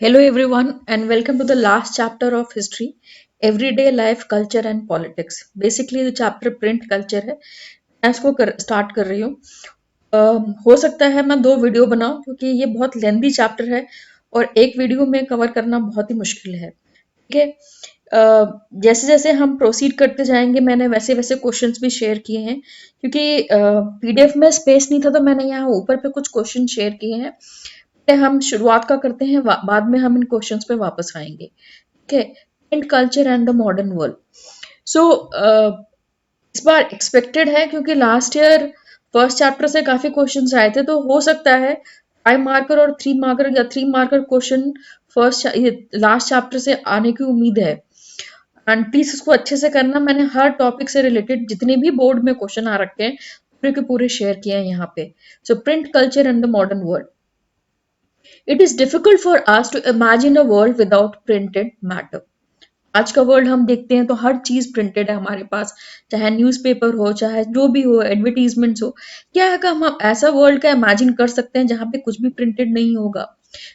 Hello, everyone, and welcome to the last chapter of history everyday life, culture, and politics. Basically, the chapter print culture है मैं इसको start कर रही हूँ। हो सकता है मैं दो वीडियो बनाऊं क्योंकि ये बहुत लेंदी चैप्टर है और एक वीडियो में कवर करना बहुत ही मुश्किल है। ठीक है। जैसे जैसे हम प्रोसीड करते जाएंगे मैंने वैसे वैसे क्वेश्चंस भी शेयर किए हैं क्योंकि पीडीएफ में स्पेस नहीं था तो मैंने यहाँ ऊपर पे कुछ क्वेश्चन शेयर किए हैं। हम शुरुआत का करते हैं बाद में हम इन क्वेश्चंस पे वापस आएंगे। ठीक है। Print culture and the modern world. So इस बार एक्सपेक्टेड है क्योंकि लास्ट ईयर फर्स्ट चैप्टर से काफी क्वेश्चंस आए थे तो हो सकता है 5 मार्कर और 3 मार्कर या 3 marker question first last chapter से आने की उम्मीद है। एंड प्लीज इसको अच्छे से करना। मैंने हर टॉपिक से रिलेटेड जितने भी बोर्ड में क्वेश्चन आ रखे हैं पूरे के पूरे शेयर किए हैं यहाँ पे। So print culture and the modern world. It is difficult for us to imagine a world without printed matter. आज का वर्ल्ड हम देखते हैं तो हर चीज प्रिंटेड है हमारे पास, चाहे न्यूज़पेपर हो, चाहे जो भी हो, एडवर्टीजमेंट्स हो। क्या है कि हम ऐसा वर्ल्ड का इमेजिन कर सकते हैं जहां पे कुछ भी प्रिंटेड नहीं होगा।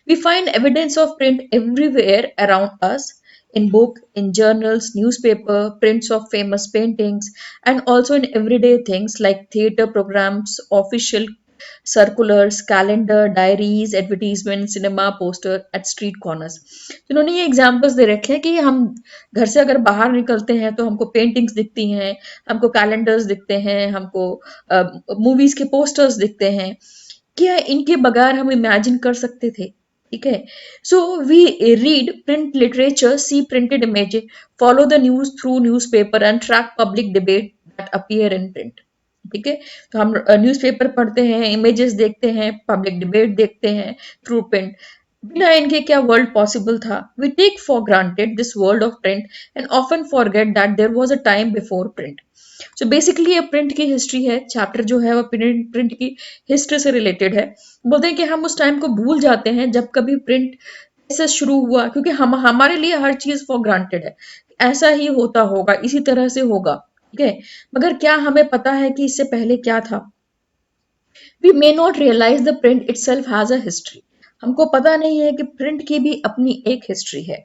We find evidence of print everywhere around us, in book, in journals, newspaper, prints of famous paintings, and also in everyday things like theater programs, official circulars, calendar, diaries, advertisement, cinema poster at street corners. तो इन्होंने ये examples दे रखे हैं कि हम घर से अगर बाहर निकलते हैं तो हमको पेंटिंग्स दिखती हैं, हमको कैलेंडर्स दिखते हैं, हमको मूवीज के पोस्टर्स दिखते हैं। क्या इनके बगैर हम इमेजिन कर सकते थे? ठीक है। So we read print literature, see printed image, follow the news through newspaper and track public debate that appear in print. ठीक है। तो हम न्यूज़पेपर पढ़ते हैं, इमेजेस देखते हैं, पब्लिक डिबेट देखते हैं थ्रू प्रिंट। बिना इनके क्या वर्ल्ड पॉसिबल था? We take for granted this world of print and often forget that there was a time before print. So basically ये प्रिंट की हिस्ट्री है। चैप्टर जो है वो प्रिंट की हिस्ट्री से रिलेटेड है। बोलते हैं कि हम उस टाइम को भूल जाते हैं जब कभी प्रिंट कैसे शुरू हुआ, क्योंकि हम हमारे लिए हर चीज फॉर ग्रांटेड है, ऐसा ही होता होगा, इसी तरह से होगा। ठीक है। मगर क्या हमें पता है कि इससे पहले क्या था? We may not realize the print itself has a history. हमको पता नहीं है कि प्रिंट की भी अपनी एक हिस्ट्री है।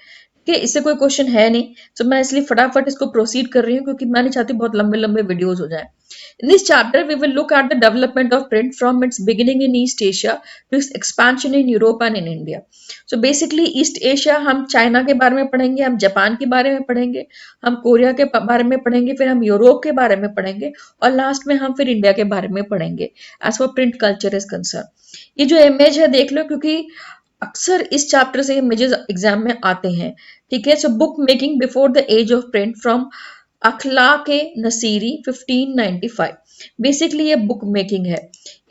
कि इससे कोई क्वेश्चन है नहीं, तो मैं इसलिए फटाफट इसको प्रोसीड कर रही हूँ क्योंकि मैं नहीं चाहती बहुत लंबे लंबे वीडियोस हो जाए। In this chapter, we will look at the development of print from its beginning in East Asia to its expansion in Europe and in India. So basically, East Asia हम चाइना के बारे में पढ़ेंगे, हम Japan के बारे में पढ़ेंगे, हम कोरिया के बारे में पढ़ेंगे, फिर हम यूरोप के बारे में पढ़ेंगे और लास्ट में हम फिर इंडिया के बारे में पढ़ेंगे as for print culture is concern. ये जो इमेज है देख लो, क्योंकि अक्सर इस चैप्टर से इमेजेस एग्जाम में आते हैं। ठीक है। So book making before the age of print from Akhlaq Nasiri 1595। Basically ये बुक मेकिंग है।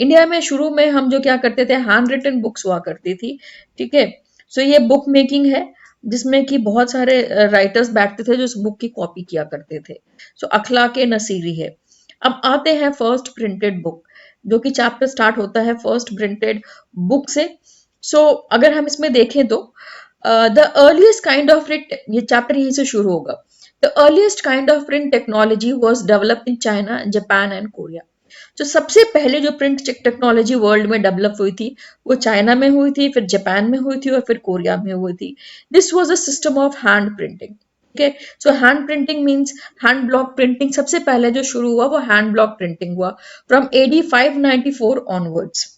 इंडिया में शुरू में हम जो क्या करते थे, हैंड रिटन बुक्स हुआ करती थी। ठीक है। सो ये बुक मेकिंग है जिसमें कि बहुत सारे राइटर्स बैठते थे जो इस बुक की कॉपी किया करते थे। सो अखलाक नसीरी है। अब आते हैं फर्स्ट प्रिंटेड बुक, जो कि चैप्टर स्टार्ट होता है फर्स्ट प्रिंटेड बुक से। सो अगर हम इसमें देखें तो the earliest kind of print, ये चैप्टर यहीं से शुरू होगा। The earliest kind of print technology was developed in China, Japan and Korea. जो सबसे पहले जो प्रिंट टेक्नोलॉजी वर्ल्ड में डेवलप हुई थी वो चाइना में हुई थी, फिर जापान में हुई थी और फिर कोरिया में हुई थी। This was a system of hand printing. ठीक है। So hand printing means hand block printing. सबसे पहले जो शुरू हुआ वो हैंड ब्लॉक प्रिंटिंग हुआ from AD 594 onwards.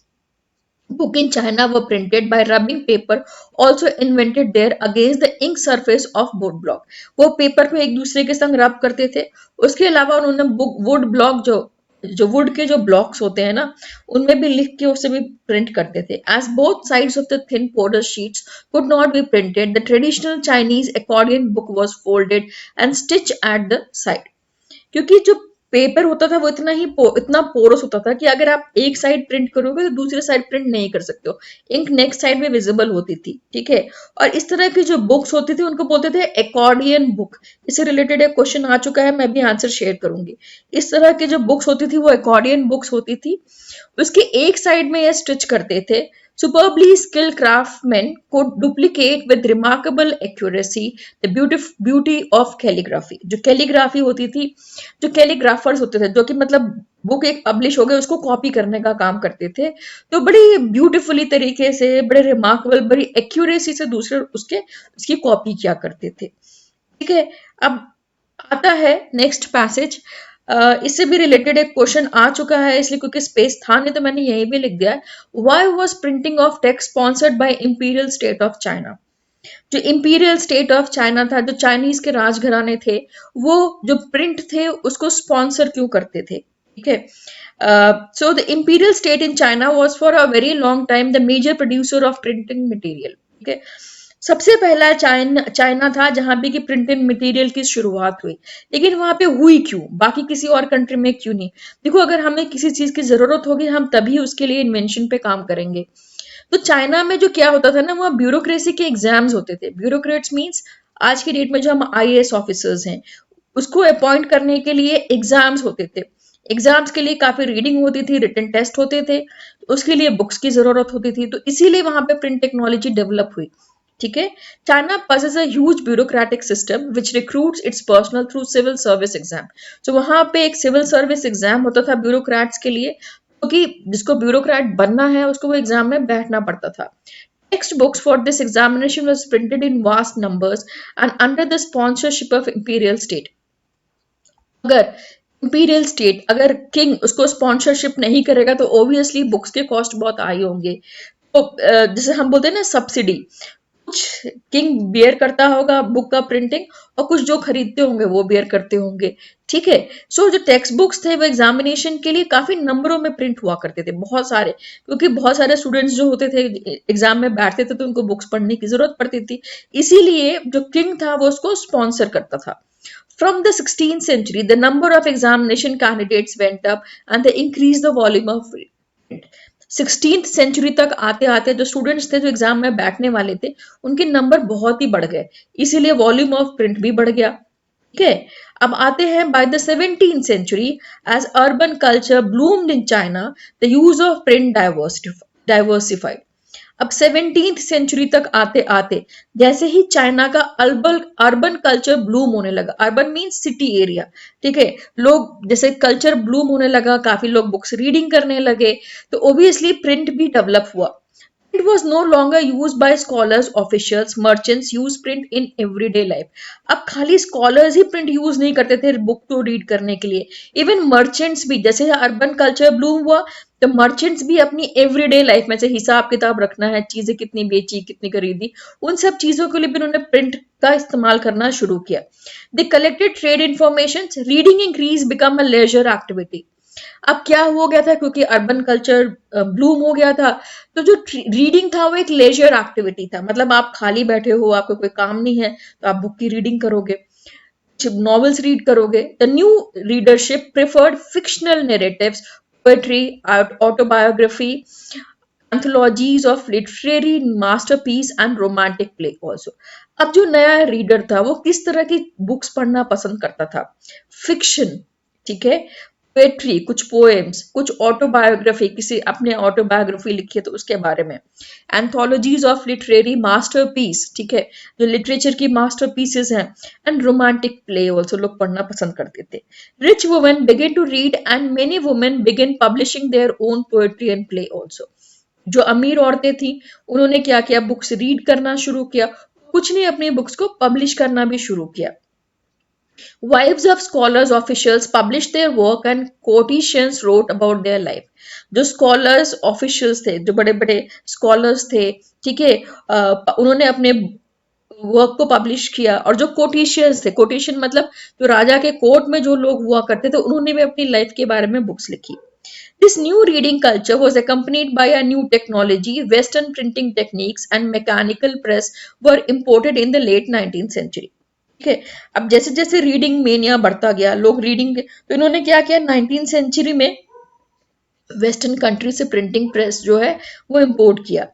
Book in China were printed by rubbing paper, also invented there against the ink surface of wood block. वो paper को एक दूसरे के संग रब करते थे। उसके अलावा उन्होंने वुड ब्लॉक जो जो वुड के जो ब्लॉक्स होते हैं ना, उनमें भी लिख के उससे भी प्रिंट करते थे। As both sides of the thin border sheets could not be printed, the traditional Chinese accordion book was folded and stitched at the side. क्योंकि जो पेपर होता था वो इतना पोरस होता था कि अगर आप एक साइड प्रिंट करोगे तो दूसरी साइड प्रिंट नहीं कर सकते हो। इंक नेक्स्ट साइड में विजिबल होती थी। ठीक है। और इस तरह की जो बुक्स होती थी उनको बोलते थे एकॉर्डियन बुक। इससे रिलेटेड एक क्वेश्चन आ चुका है, मैं भी आंसर शेयर करूंगी। इस तरह की जो बुक्स होती थी वो एकॉर्डियन बुक्स होती थी। उसके एक साइड में ये स्टिच करते थे Superbly skilled craftsmen could duplicate with remarkable accuracy the beauty of calligraphy. जो कैलीग्राफी होती थी, जो कैलीग्राफर्स होते थे, जो कि मतलब बुक एक पब्लिश हो गए उसको कॉपी करने का काम करते थे, तो बड़ी ब्यूटीफुली तरीके से, बड़े रिमार्केबल, बड़ी एक्यूरेसी से दूसरे उसकी कॉपी किया करते थे। ठीक है, अब आता है नेक्स्ट पैसेज। इससे भी रिलेटेड एक क्वेश्चन आ चुका है, इसलिए क्योंकि स्पेस था नहीं तो मैंने यही भी लिख दिया है। Why was printing of text sponsored by imperial state of China? जो इंपीरियल स्टेट ऑफ चाइना था, जो चाइनीज के राजघराने थे, वो जो प्रिंट थे उसको स्पॉन्सर क्यों करते थे? ठीक है, so the imperial state in China was for a very long time the major producer of printing material. ठीक है, सबसे पहला चाइना था जहां पे कि प्रिंटेड मटेरियल की शुरुआत हुई, लेकिन वहां पे हुई क्यों, बाकी किसी और कंट्री में क्यों नहीं? देखो, अगर हमें किसी चीज की जरूरत होगी हम तभी उसके लिए इन्वेंशन पे काम करेंगे। तो चाइना में जो क्या होता था ना, वहाँ ब्यूरोक्रेसी के एग्जाम्स होते थे। ब्यूरोक्रेट्स मीन्स आज की डेट में जो हम आईएएस ऑफिसर्स हैं, उसको अपॉइंट करने के लिए एग्जाम्स होते थे। एग्जाम्स के लिए काफी रीडिंग होती थी, रिटन टेस्ट होते थे, तो उसके लिए बुक्स की जरूरत होती थी, तो इसीलिए वहां पे प्रिंट टेक्नोलॉजी डेवलप हुई। ठीक है, China possesses a huge bureaucratic system which recruits its personnel through civil service exam। तो वहां पे एक सिविल सर्विस एग्जाम होता था ब्यूरोक्रेट्स के लिए, क्योंकि जिसको ब्यूरोक्रेट बनना है उसको वो एग्जाम में बैठना पड़ता था। Textbooks for this examination was printed in vast numbers and under the sponsorship of imperial state। अगर इंपीरियल स्टेट, अगर किंग उसको स्पॉन्सरशिप नहीं करेगा तो ऑब्वियसली बुक्स के कॉस्ट बहुत हाई होंगे। तो जैसे हम बोलते हैं ना सब्सिडी, कुछ किंग बेयर करता होगा बुक का प्रिंटिंग, और कुछ जो खरीदते होंगे वो बेयर करते होंगे। ठीक है, सो जो टेक्स्ट बुक्स थे वो एग्जामिनेशन के लिए काफी नंबरों में प्रिंट हुआ करते थे, बहुत सारे, क्योंकि बहुत सारे स्टूडेंट्स जो होते थे एग्जाम में बैठते थे तो उनको बुक्स पढ़ने की जरूरत पड़ती थी, इसीलिए जो किंग था वो उसको स्पॉन्सर करता था। From the 16th century, the number of examination candidates went up and they increased the volume of print। 16th century तक आते आते जो स्टूडेंट्स थे जो एग्जाम में बैठने वाले थे उनके नंबर बहुत ही बढ़ गए, इसीलिए वॉल्यूम ऑफ प्रिंट भी बढ़ गया। ठीक है, अब आते हैं by the 17th century, as urban culture bloomed in China, the use of print diversified. अब 17th सेंचुरी तक आते आते जैसे ही चाइना का अर्बन अर्बन कल्चर ब्लूम होने लगा, अर्बन मीन्स सिटी एरिया, ठीक है, लोग जैसे कल्चर ब्लूम होने लगा, काफी लोग बुक्स रीडिंग करने लगे, तो ऑब्वियसली प्रिंट भी डेवलप हुआ। It was no longer used by scholars, officials, merchants use print in everyday life। अब खाली स्कॉलर्स ही प्रिंट यूज नहीं करते थे बुक को रीड करने के लिए, इवन मर्चेंट्स भी, जैसे अर्बन कल्चर ब्लूम हुआ तो मर्चेंट्स भी अपनी एवरीडे लाइफ में से हिसाब किताब रखना है, चीजें कितनी बेची कितनी खरीदी, उन सब चीजों के लिए भी उन्होंने प्रिंट का इस्तेमाल करना शुरू किया। They collected trade information, reading increase become a leisure activity. अब क्या हो गया था, क्योंकि अर्बन कल्चर ब्लूम हो गया था, तो जो रीडिंग था वो एक लेजर एक्टिविटी था, मतलब आप खाली बैठे हो, आपको कोई काम नहीं है तो आप बुक की रीडिंग करोगे, नॉवेल्स रीड करोगे। The new readership preferred fictional narratives, poetry, autobiography, anthologies of literary masterpiece and romantic play also. अब जो नया रीडर था वो किस तरह की बुक्स पढ़ना पसंद करता था? फिक्शन, ठीक है, पोएट्री, कुछ पोएम्स, कुछ ऑटोबायोग्राफी, किसी अपने ऑटोबायोग्राफी लिखी है तो उसके बारे में, एंथोलॉजीज ऑफ लिटरेरी मास्टरपीस, ठीक है, जो लिटरेचर की मास्टरपीसेस हैं, एंड रोमांटिक प्ले ऑल्सो लोग पढ़ना पसंद करते थे। Rich women begin to read and many women begin publishing their own poetry and play also. जो अमीर औरतें थी उन्होंने क्या किया, बुक्स रीड करना शुरू किया, कुछ नहीं अपनी बुक्स को पब्लिश करना भी शुरू किया। Wives of scholars officials published their work and quotations wrote about their life। जो स्कॉलर्स ऑफिशियल्स थे, जो बड़े बड़े स्कॉलर्स थे, ठीक है, उन्होंने अपने वर्क को पब्लिश किया, और जो कोटिशियंस थे, कोटेशन मतलब जो राजा के कोर्ट में जो लोग हुआ करते थे उन्होंने भी अपनी लाइफ के बारे में बुक्स लिखी। This new reading culture was accompanied by a new technology। Western printing techniques and mechanical press were imported in the late 19th century। ठीक है, अब जैसे जैसे रीडिंग मेनिया बढ़ता गया, लोग रीडिंग, तो इन्होंने क्या किया, 19th सेंचुरी में वेस्टर्न कंट्री से प्रिंटिंग प्रेस जो है वो इंपोर्ट किया।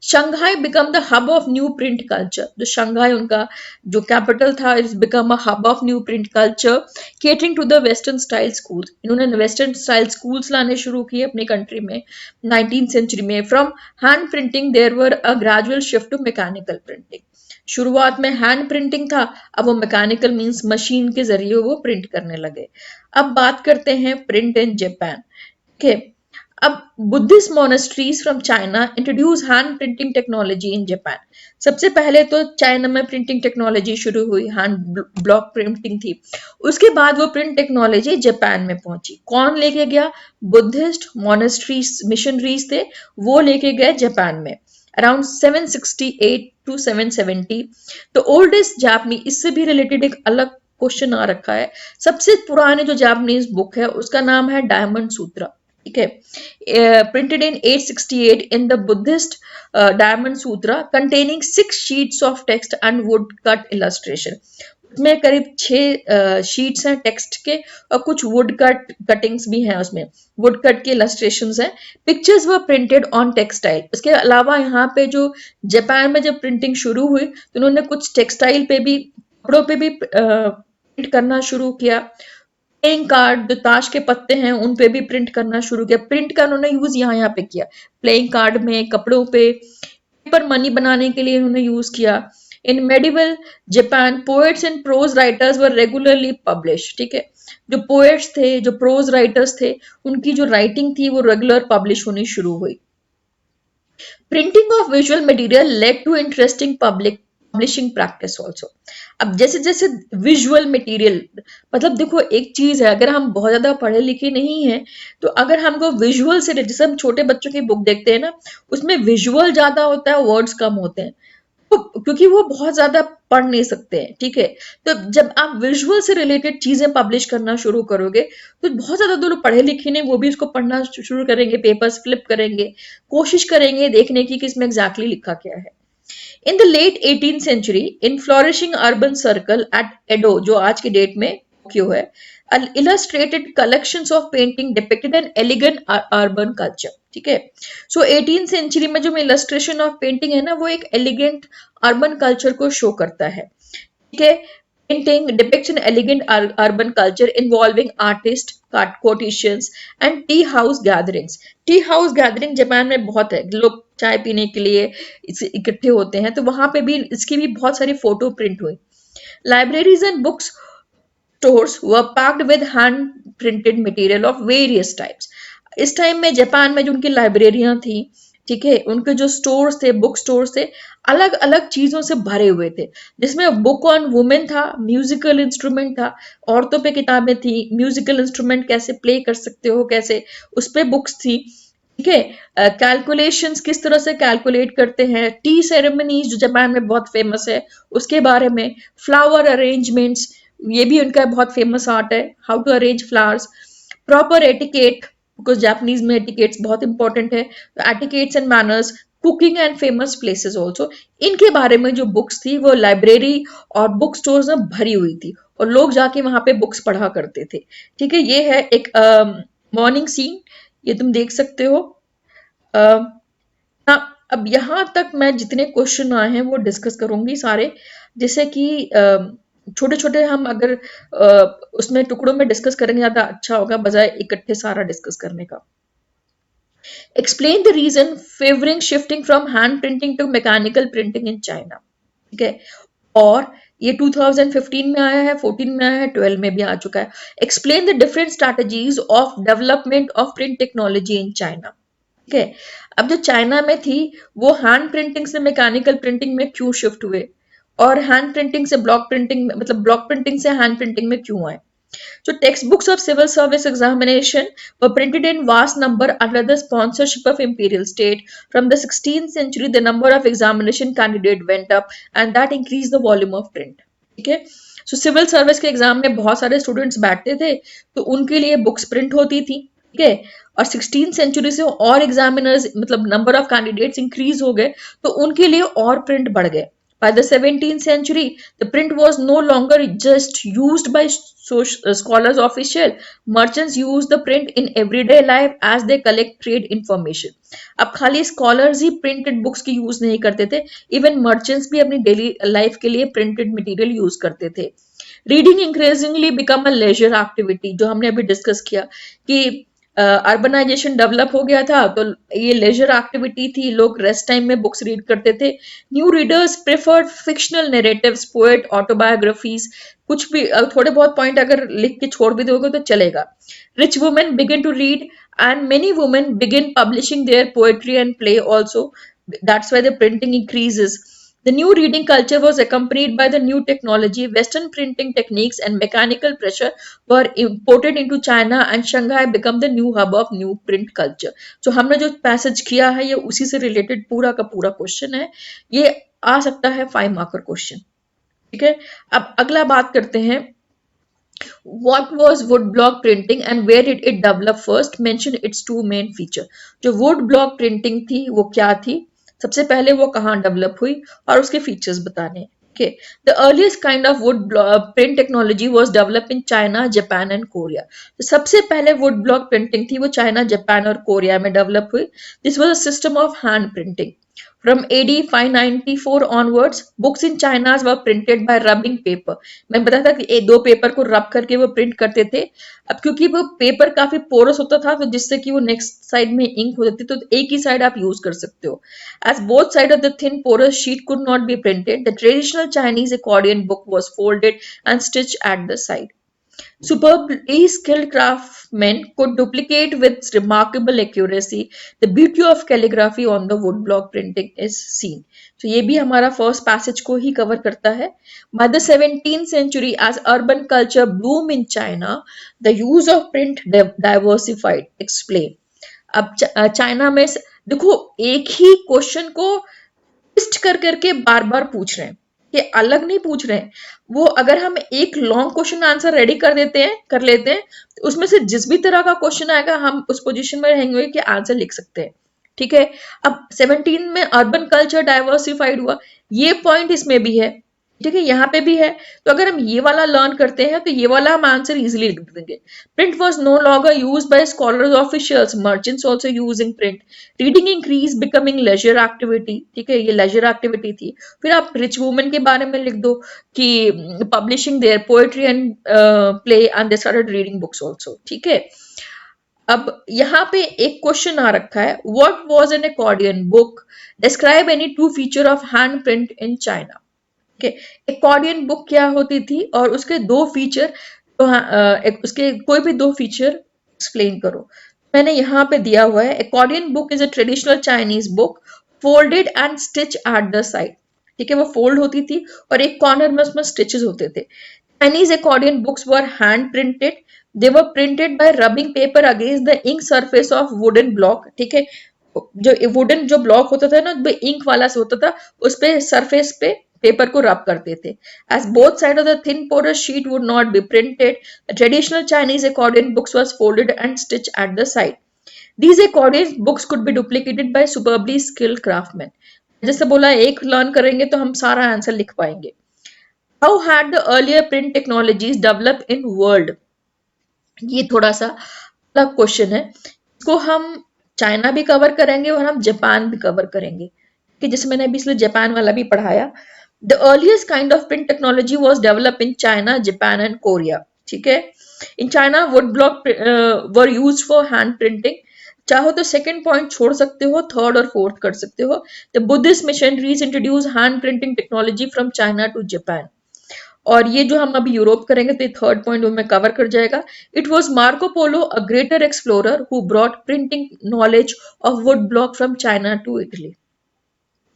Shanghai become the hub of new print culture, जो शंघाई उनका जो कैपिटल था, it's become a hub of new print culture catering to the western style schools. इन्होंने वेस्टर्न स्टाइल स्कूल्स लाने शुरू किए अपनी कंट्री में 19th सेंचुरी में। From hand printing there were a gradual shift to mechanical printing. शुरुआत में hand printing था, अब वो मैकेनिकल मींस मशीन के जरिए वो प्रिंट करने लगे। अब बात करते हैं प्रिंट इन जापान। ओके, अब Buddhist monasteries from China introduce hand printing technology in Japan. सबसे पहले तो चाइना में प्रिंटिंग टेक्नोलॉजी शुरू हुई, हैंड ब्लॉक प्रिंटिंग थी। उसके बाद वो प्रिंट टेक्नोलॉजी जापान में पहुंची। कौन लेके गया? बुद्धिस्ट मोनेस्ट्रीज मिशनरीज थे, वो लेके गए जापान में अराउंड 768 टू 770। तो ओल्डेस्ट जापानी, इससे भी रिलेटेड एक अलग क्वेश्चन आ रखा है। सबसे पुराने जो जापानीज बुक है उसका नाम है डायमंड सूत्रा। ठीक है, printed in 868 in the Buddhist diamond Sutra containing 6 sheets of text and would cut illustration. उसमें करीब 6 शीट्स हैं टेक्स्ट के और कुछ वुड कट कटिंग्स भी हैं, उसमें वुड कट के इलस्ट्रेशंस हैं। Pictures were printed on textile. इसके अलावा यहाँ पे जो जापान में जब प्रिंटिंग शुरू हुई तो उन्होंने कुछ टेक्सटाइल पे भी, कपड़ों पे भी प्रिंट करना शुरू किया। प्लेइंग कार्ड, जो ताश के पत्ते हैं उन पे भी प्रिंट करना शुरू किया। प्रिंट का उन्होंने यूज यहाँ पे किया, प्लेइंग कार्ड में, कपड़ों पे। पेपर मनी बनाने के लिए उन्होंने यूज किया। In medieval Japan poets and prose writers were regularly publish. ठीक है, जो पोएट्स थे, जो प्रोज राइटर्स थे, उनकी जो राइटिंग थी वो रेगुलर पब्लिश होनी शुरू हुई। Printing of visual material led to interesting publishing practice also. अब जैसे जैसे विजुअल मटेरियल, मतलब देखो एक चीज है, अगर हम बहुत ज्यादा पढ़े लिखे नहीं हैं तो अगर हमको विजुअल से, जैसे हम छोटे बच्चों की बुक देखते हैं ना, उसमें विजुअल ज्यादा होता है, वर्ड्स कम होते हैं, तो क्योंकि वो बहुत ज्यादा पढ़ नहीं सकते हैं। ठीक है, तो जब आप विजुअल से रिलेटेड चीजें पब्लिश करना शुरू करोगे तो बहुत ज्यादा जो लोग पढ़े लिखे नहीं वो भी इसको पढ़ना शुरू करेंगे, पेपर्स फ्लिप करेंगे, कोशिश करेंगे देखने की कि इसमें एग्जैक्टली लिखा क्या है। In the late 18th century, in flourishing urban circle at Edo, जो आज की डेट में टोक्यो है, illustrated collections of painting depicted an elegant urban culture. ठीक है, सो 18th सेंचुरी में जो illustration of painting है ना, वो एक elegant urban culture को शो करता है। ठीक है, painting depicts an elegant urban culture involving artists, quotations and tea house gatherings. Tea house gathering Japan में बहुत है, लोग चाय पीने के लिए इकट्ठे होते हैं, तो वहां पे भी इसकी भी बहुत सारी फोटो प्रिंट हुई। Libraries and books stores were packed with hand printed material of various types. इस टाइम में जापान में जो उनकी लाइब्रेरियां थी, ठीक है, उनके जो स्टोर्स थे, बुक स्टोर्स थे, अलग अलग चीजों से भरे हुए थे, जिसमें बुक ऑन वुमेन था, म्यूजिकल इंस्ट्रूमेंट था, औरतों पे किताबें थी, म्यूजिकल इंस्ट्रूमेंट कैसे प्ले कर सकते हो, कैसे, उस पे बुक्स थी। ठीक है, कैलकुलेशंस किस तरह से कैलकुलेट करते हैं, टी सेरेमनीज जो जापान में बहुत फेमस है उसके बारे में, फ्लावर अरेंजमेंट्स, ये भी उनका बहुत फेमस आर्ट है, how to arrange flowers, proper etiquette, because Japanese में एटिकेट्स बहुत इंपॉर्टेंट है, तो etiquettes and manners, cooking and famous places also, इनके बारे में जो बुक्स थी वो लाइब्रेरी और बुक स्टोर्स में भरी हुई थी और लोग जाके वहां पे बुक्स पढ़ा करते थे। ठीक है, ये है एक मॉर्निंग सीन, ये तुम देख सकते हो। अब यहाँ तक मैं जितने क्वेश्चन आए हैं वो डिस्कस करूंगी सारे, जैसे कि छोटे छोटे हम अगर उसमें टुकड़ों में डिस्कस करेंगे ज्यादा अच्छा होगा बजाय इकट्ठे सारा डिस्कस करने का। Explain the reason favouring shifting from hand printing to mechanical printing in China. ठीक है, और ये 2015 में आया है, 14 में आया है, 12 में भी आ चुका है। Explain the different strategies of development of print technology in China. ठीक है, अब जो चाइना में थी वो हैंड प्रिंटिंग से मैकेनिकल प्रिंटिंग में क्यों शिफ्ट हुए, और हैंड प्रिंटिंग से ब्लॉक प्रिंटिंग, मतलब ब्लॉक प्रिंटिंग से हैंड प्रिंटिंग में क्यों आए। So textbooks of civil service examination were printed in vast number under the sponsorship of imperial state. From the 16th century, the number of examination candidate went up and that increased the volume of print. ठीक है, so civil service के exam में बहुत सारे students बैठते थे तो उनके लिए बुक्स प्रिंट होती थी। ठीक है, और 16th सेंचुरी से और एग्जामिनर्स, मतलब नंबर ऑफ कैंडिडेट्स इंक्रीज हो गए तो उनके लिए और प्रिंट बढ़ गए। By the 17th century, the print was no longer just used by scholars official. Merchants use the print in everyday life as they collect trade information. अब खाली scholars ही printed books की use नहीं करते थे, even merchants भी अपनी daily life के लिए printed material use करते थे. Reading increasingly become a leisure activity, जो हमने अभी डिस्कस किया कि अर्बनाइजेशन डेवलप हो गया था तो ये लेजर एक्टिविटी थी, लोग रेस्ट टाइम में बुक्स रीड करते थे. New readers preferred fictional narratives, poet, autobiographies, कुछ भी थोड़े बहुत पॉइंट अगर लिख के छोड़ भी दोगे तो चलेगा. Rich women begin to read and many women begin publishing their poetry and play also. That's why the printing increases. The new reading culture was accompanied by the new technology. Western printing techniques and mechanical pressure were imported into China, and Shanghai became the new hub of new print culture. So हमने जो passage किया है ये उसी से related पूरा का पूरा क्वेश्चन है. ये आ सकता है 5 मार्कर क्वेश्चन. ठीक है, अब अगला बात करते हैं. What was woodblock printing and where did it develop first? Mention its two main feature. जो woodblock printing थी वो क्या थी, सबसे पहले वो कहाँ डेवलप हुई और उसके फीचर्स बताने हैं. Okay. The earliest kind of wood print technology was developed in China, Japan and Korea. तो सबसे पहले wood block printing थी वो चाइना, जापान और कोरिया में डेवलप हुई. This was a system of hand printing. From AD 594 onwards, books in China were printed by rubbing paper. मैं बताया था कि दो पेपर को रब करके वो प्रिंट करते थे. अब क्योंकि वो पेपर काफी पोरस होता था तो जिससे कि वो नेक्स्ट साइड में इंक हो जाती, तो एक ही साइड आप यूज कर सकते हो. As both sides of the thin porous sheet could not be printed, the traditional Chinese accordion book was folded and stitched at the side. Superbly skilled craftsmen could duplicate with remarkable accuracy. The beauty of calligraphy on the woodblock printing is seen. So ये भी हमारा first passage को ही cover करता है. By the 17th century, as urban culture bloomed in China, the use of print diversified. Explain. अब China में देखो एक ही क्वेश्चन को ट्विस्ट कर करके बार बार पूछ रहे हैं, ये अलग नहीं पूछ रहे हैं. वो अगर हम एक लॉन्ग क्वेश्चन आंसर रेडी कर लेते हैं तो उसमें से जिस भी तरह का क्वेश्चन आएगा हम उस पोजीशन में रहेंगे कि आंसर लिख सकते हैं. ठीक है, अब 17 में अर्बन कल्चर डाइवर्सिफाइड हुआ, ये पॉइंट इसमें भी है. ठीक है, यहाँ पे भी है. तो अगर हम ये वाला लर्न करते हैं तो ये वाला हम आंसर इजीली लिख देंगे. Print was no longer use by scholars officials, merchants also using print. Reading increase becoming leisure activity. ठीक है, ये लेजर एक्टिविटी थी. फिर आप रिच वुमेन के बारे में लिख दो कि publishing their poetry and play and they started reading books also. ठीक है, अब यहाँ पे एक क्वेश्चन आ रखा है, what was an accordion book, describe any two feature of hand print in China. Accordion book क्या होती थी और उसके दो फीचर, तो उसके कोई भी दो फीचर एक्सप्लेन करो. मैंने यहाँ पे दिया हुआ है, accordion book is a traditional Chinese book folded and stitch at the side. ठीक है, वो फोल्ड होती थी और एक कॉर्नर में उसमें स्टिचेस होते थे. Chinese accordion books were hand printed. They were printed by rubbing paper against the ink surface of wooden block. ठीक है, जो वुडन जो ब्लॉक होता था ना, इंक वाला से होता था, उस पे सरफेस पे पेपर को रब करते थे. As both sides of the thin porous sheet would not be printed, the traditional Chinese accordion books was folded and stitched at the side. These accordion books could be duplicated by superbly skilled craftsmen. जैसे बोला एक learn करेंगे तो हम सारा answer लिख पाएंगे. How had the earlier print technologies developed in world? ये थोड़ा सा अलग क्वेश्चन है, इसको हम चाइना भी कवर करेंगे और हम जापान भी कवर करेंगे कि जैसे मैंने अभी इसलिए जापान वाला भी पढ़ाया. The earliest kind of print technology was developed in China, Japan and Korea. ठीक है, in China woodblock were used for hand printing. चाहो तो सेकंड पॉइंट छोड़ सकते हो, थर्ड और फोर्थ कर सकते हो. The Buddhist missionaries introduced hand printing technology from China to Japan. और ये जो हम अभी यूरोप करेंगे तो ये थर्ड पॉइंट में कवर कर जाएगा. It was Marco Polo, a greater explorer who brought printing knowledge of wood block from China to Italy.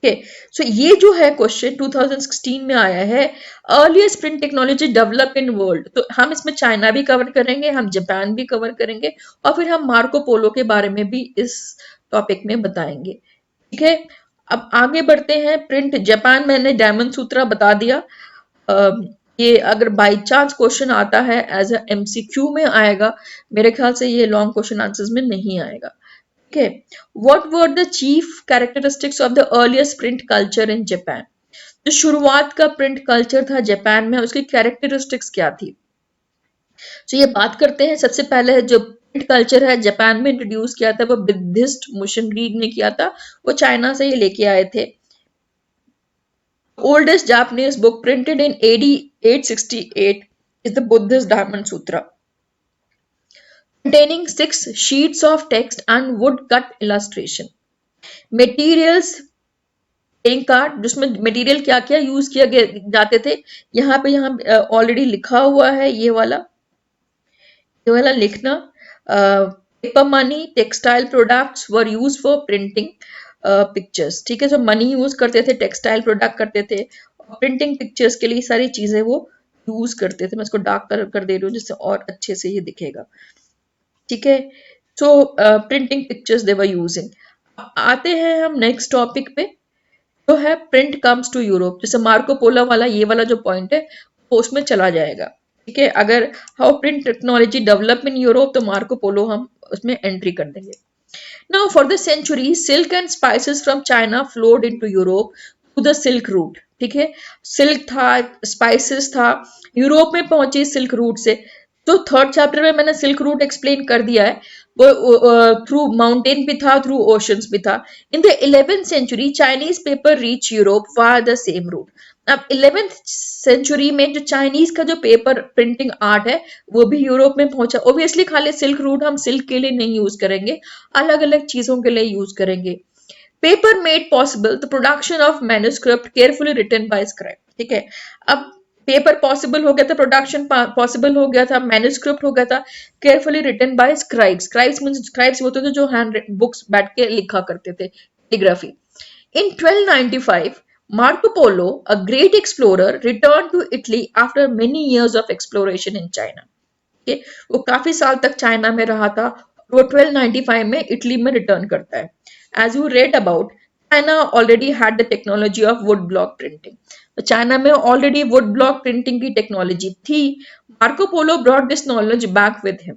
Okay, so ये जो है क्वेश्चन 2016 में आया है, earliest print technology develop in world. तो हम इसमें चाइना भी कवर करेंगे, हम जापान भी कवर करेंगे और फिर हम मार्को पोलो के बारे में भी इस टॉपिक में बताएंगे. ठीक है, अब आगे बढ़ते हैं. प्रिंट जापान, मैंने डायमंड सूत्रा बता दिया. ये अगर बाय चांस क्वेश्चन आता है एज अ एमसीक्यू में आएगा, मेरे ख्याल से ये लॉन्ग क्वेश्चन आंसर्स में नहीं आएगा. Okay, what were the chief characteristics of the earliest print culture in Japan? जो शुरुआत का प्रिंट कल्चर था जापान में, उसकी कैरेक्टरिस्टिक्स क्या थी? तो ये बात करते हैं। सबसे पहले जो प्रिंट कल्चर है जापान में इंट्रोड्यूस किया था वो बुद्धिस्ट मिशनरी ने किया था, वो चाइना से ये लेके आए थे। Oldest Japanese book printed in AD 868 is the Buddhist Diamond Sutra, containing 6 sheets of text and woodcut illustration. Materials playing card, जिसमें मटेरियल क्या क्या यूज किया जाते थे, यहाँ ऑलरेडी लिखा हुआ है। ये वाला लिखना। Paper money, textile products were use for printing pictures. ठीक है, जो मनी यूज करते थे, टेक्सटाइल प्रोडक्ट करते थे, और प्रिंटिंग पिक्चर्स के लिए सारी चीजें वो यूज करते थे। मैं इसको डार्क कलर कर दे रही हूँ जिससे और अच्छे से ये दिखेगा। ठीक है, so printing pictures they were using. आते हैं हम नेक्स्ट टॉपिक पे, जो है प्रिंट कम्स टू यूरोप। जैसे मार्को पोलो वाला ये वाला जो पॉइंट है वो उसमें चला जाएगा। ठीक है, अगर how print technology develop in Europe, तो मार्को पोलो हम उसमें एंट्री कर देंगे। Now, for the centuries, silk and spices from China flowed into Europe through the Silk Route. ठीक है, सिल्क था, स्पाइसेस था, यूरोप में पहुंची सिल्क रूट से। तो थर्ड चैप्टर में मैंने सिल्क रूट एक्सप्लेन कर दिया है। वो थ्रू माउंटेन भी था, थ्रू ओशंस भी था। In the 11th century Chinese paper reach Europe via the same route. अब 11th सेंचुरी में जो चाइनीज का जो पेपर प्रिंटिंग आर्ट है वो भी यूरोप में पहुंचा। ओबियसली खाली सिल्क रूट हम सिल्क के लिए नहीं यूज करेंगे, अलग अलग चीजों के लिए यूज करेंगे। Paper made possible the production of manuscript carefully written by scribe. ठीक है, अब पेपर पॉसिबल हो गया था, प्रोडक्शन पॉसिबल हो गया था, मैन्युस्क्रिप्ट हो गया था, carefully written by scribes. Scribes होते थे जो हैंड बुक्स बैठ के लिखा करते थे, calligraphy. In 1295, Marco Polo, a great explorer, returned to Italy after many years of exploration in China. Okay? वो काफी साल तक चाइना में रहा था, वो 1295 में इटली में रिटर्न करता है। As you read about, China already had the technology of wood block printing. तो चाइना में ऑलरेडी वुड ब्लॉक प्रिंटिंग की टेक्नोलॉजी थी। Marco Polo brought this knowledge back with him.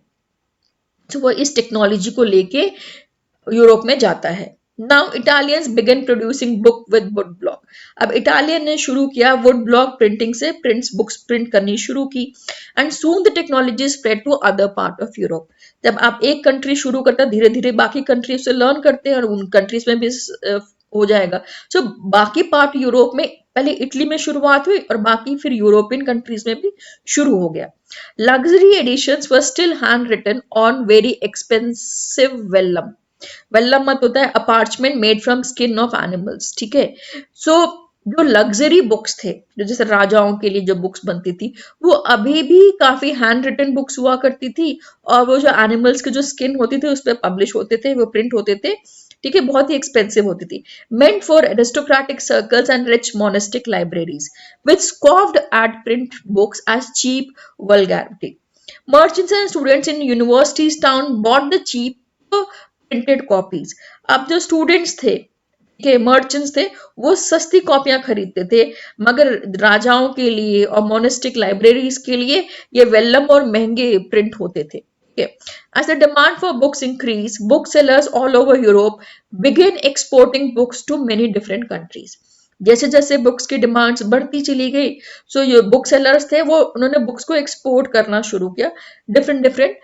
तो वो इस टेक्नोलॉजी को लेके यूरोप में जाता है। Now Italians began producing book with wood block. अब इटालियन ने शुरू किया वुड ब्लॉक प्रिंटिंग से प्रिंट्स बुक्स प्रिंट करनी शुरू की। And soon the technology spread to other part of Europe. जब आप एक कंट्री शुरू करता, धीरे धीरे बाकी कंट्री से लर्न करते हैं और उन कंट्रीज में भी हो जाएगा। सो बाकी पार्ट यूरोप में, पहले इटली में शुरुआत हुई और बाकी फिर यूरोपियन कंट्रीज में भी शुरू हो गया। Luxury editions were still handwritten on very expensive vellum. वेल्लम मत होता है a parchment made from skin of animals. ठीक है, सो जो लग्जरी बुक्स थे, जो जैसे राजाओं के लिए जो बुक्स बनती थी, वो अभी भी काफी हैंड रिटन बुक्स हुआ करती थी। और वो जो एनिमल्स की जो स्किन होती थी उस पर पब्लिश होते थे, वो प्रिंट होते थे। ठीक है, बहुत ही एक्सपेंसिव होती थी। Meant for aristocratic circles and rich monastic libraries which scoffed at print books as cheap vulgarity. Merchants and students in universities town bought the cheap printed copies. अब जो स्टूडेंट्स थे के मर्चेंट्स थे, वो सस्ती कॉपियां खरीदते थे, मगर राजाओं के लिए और मोनेस्टिक लाइब्रेरीज के लिए ये वेल्लम और महंगे प्रिंट होते थे। As the demand for books increased, booksellers all over Europe began exporting books to many different countries. जैसे जैसे बुक्स की डिमांड्स बढ़ती चली गई, सो ये बुक सेलर्स थे वो उन्होंने बुक्स को एक्सपोर्ट करना शुरू किया different different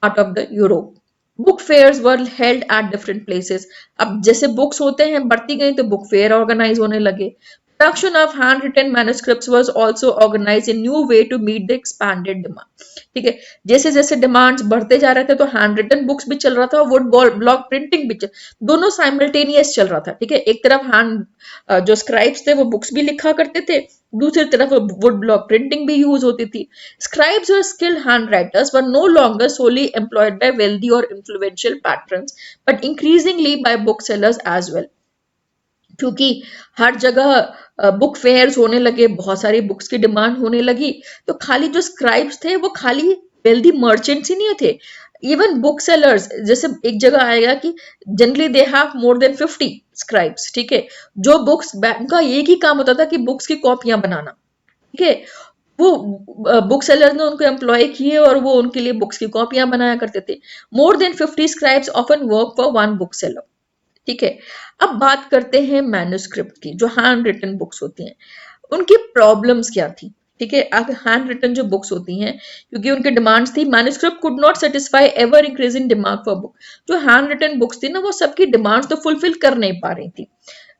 part of the Europe. Book fairs were held at different places. अब जैसे बुक्स होते हैं बढ़ती गई तो बुक फेयर ऑर्गेनाइज होने लगे। Production of handwritten manuscripts was also organized in new way to meet the expanded demand. ठीक है, जैसे जैसे डिमांड्स बढ़ते जा रहे थे तो हैंड रिटन बुक्स भी चल रहा था, वुड ब्लॉक प्रिंटिंग भी दोनों साइमल्टेनियस चल रहा था। ठीक है, एक तरफ हैंड जो स्क्राइब्स थे वो बुक्स भी लिखा करते थे, दूसरी तरफ वुड ब्लॉक प्रिंटिंग भी यूज होती थी। Scribes or skilled handwriters were no longer solely employed by wealthy or influential patrons, but increasingly by booksellers as well. क्योंकि हर जगह बुक फेयर्स होने लगे, बहुत सारी बुक्स की डिमांड होने लगी, तो खाली जो स्क्राइब्स थे वो खाली वेल्दी मर्चेंट्स ही नहीं थे। इवन बुक सेलर्स, जैसे एक जगह आएगा कि generally they have more than 50 scribes. ठीक है, जो बुक्स, उनका एक ही काम होता था कि बुक्स की कॉपियां बनाना। ठीक है, वो बुक सेलर ने उनको एम्प्लॉय किए और वो उनके लिए बुक्स की कॉपियां बनाया करते थे। More than 50 scribes often work for one book seller. ठीक है। अब बात करते हैं मैन्युस्क्रिप्ट की, जो हैंड रिटन बुक्स होती हैं, उनकी प्रॉब्लम्स क्या थी। ठीक है, हैंड रिटन जो बुक्स होती हैं, क्योंकि उनकी डिमांड्स थी, manuscript could not satisfy ever increasing demand for book. जो हैंड रिटन बुक्स थी ना, वो सबकी डिमांड्स तो फुलफिल कर नहीं पा रही थी।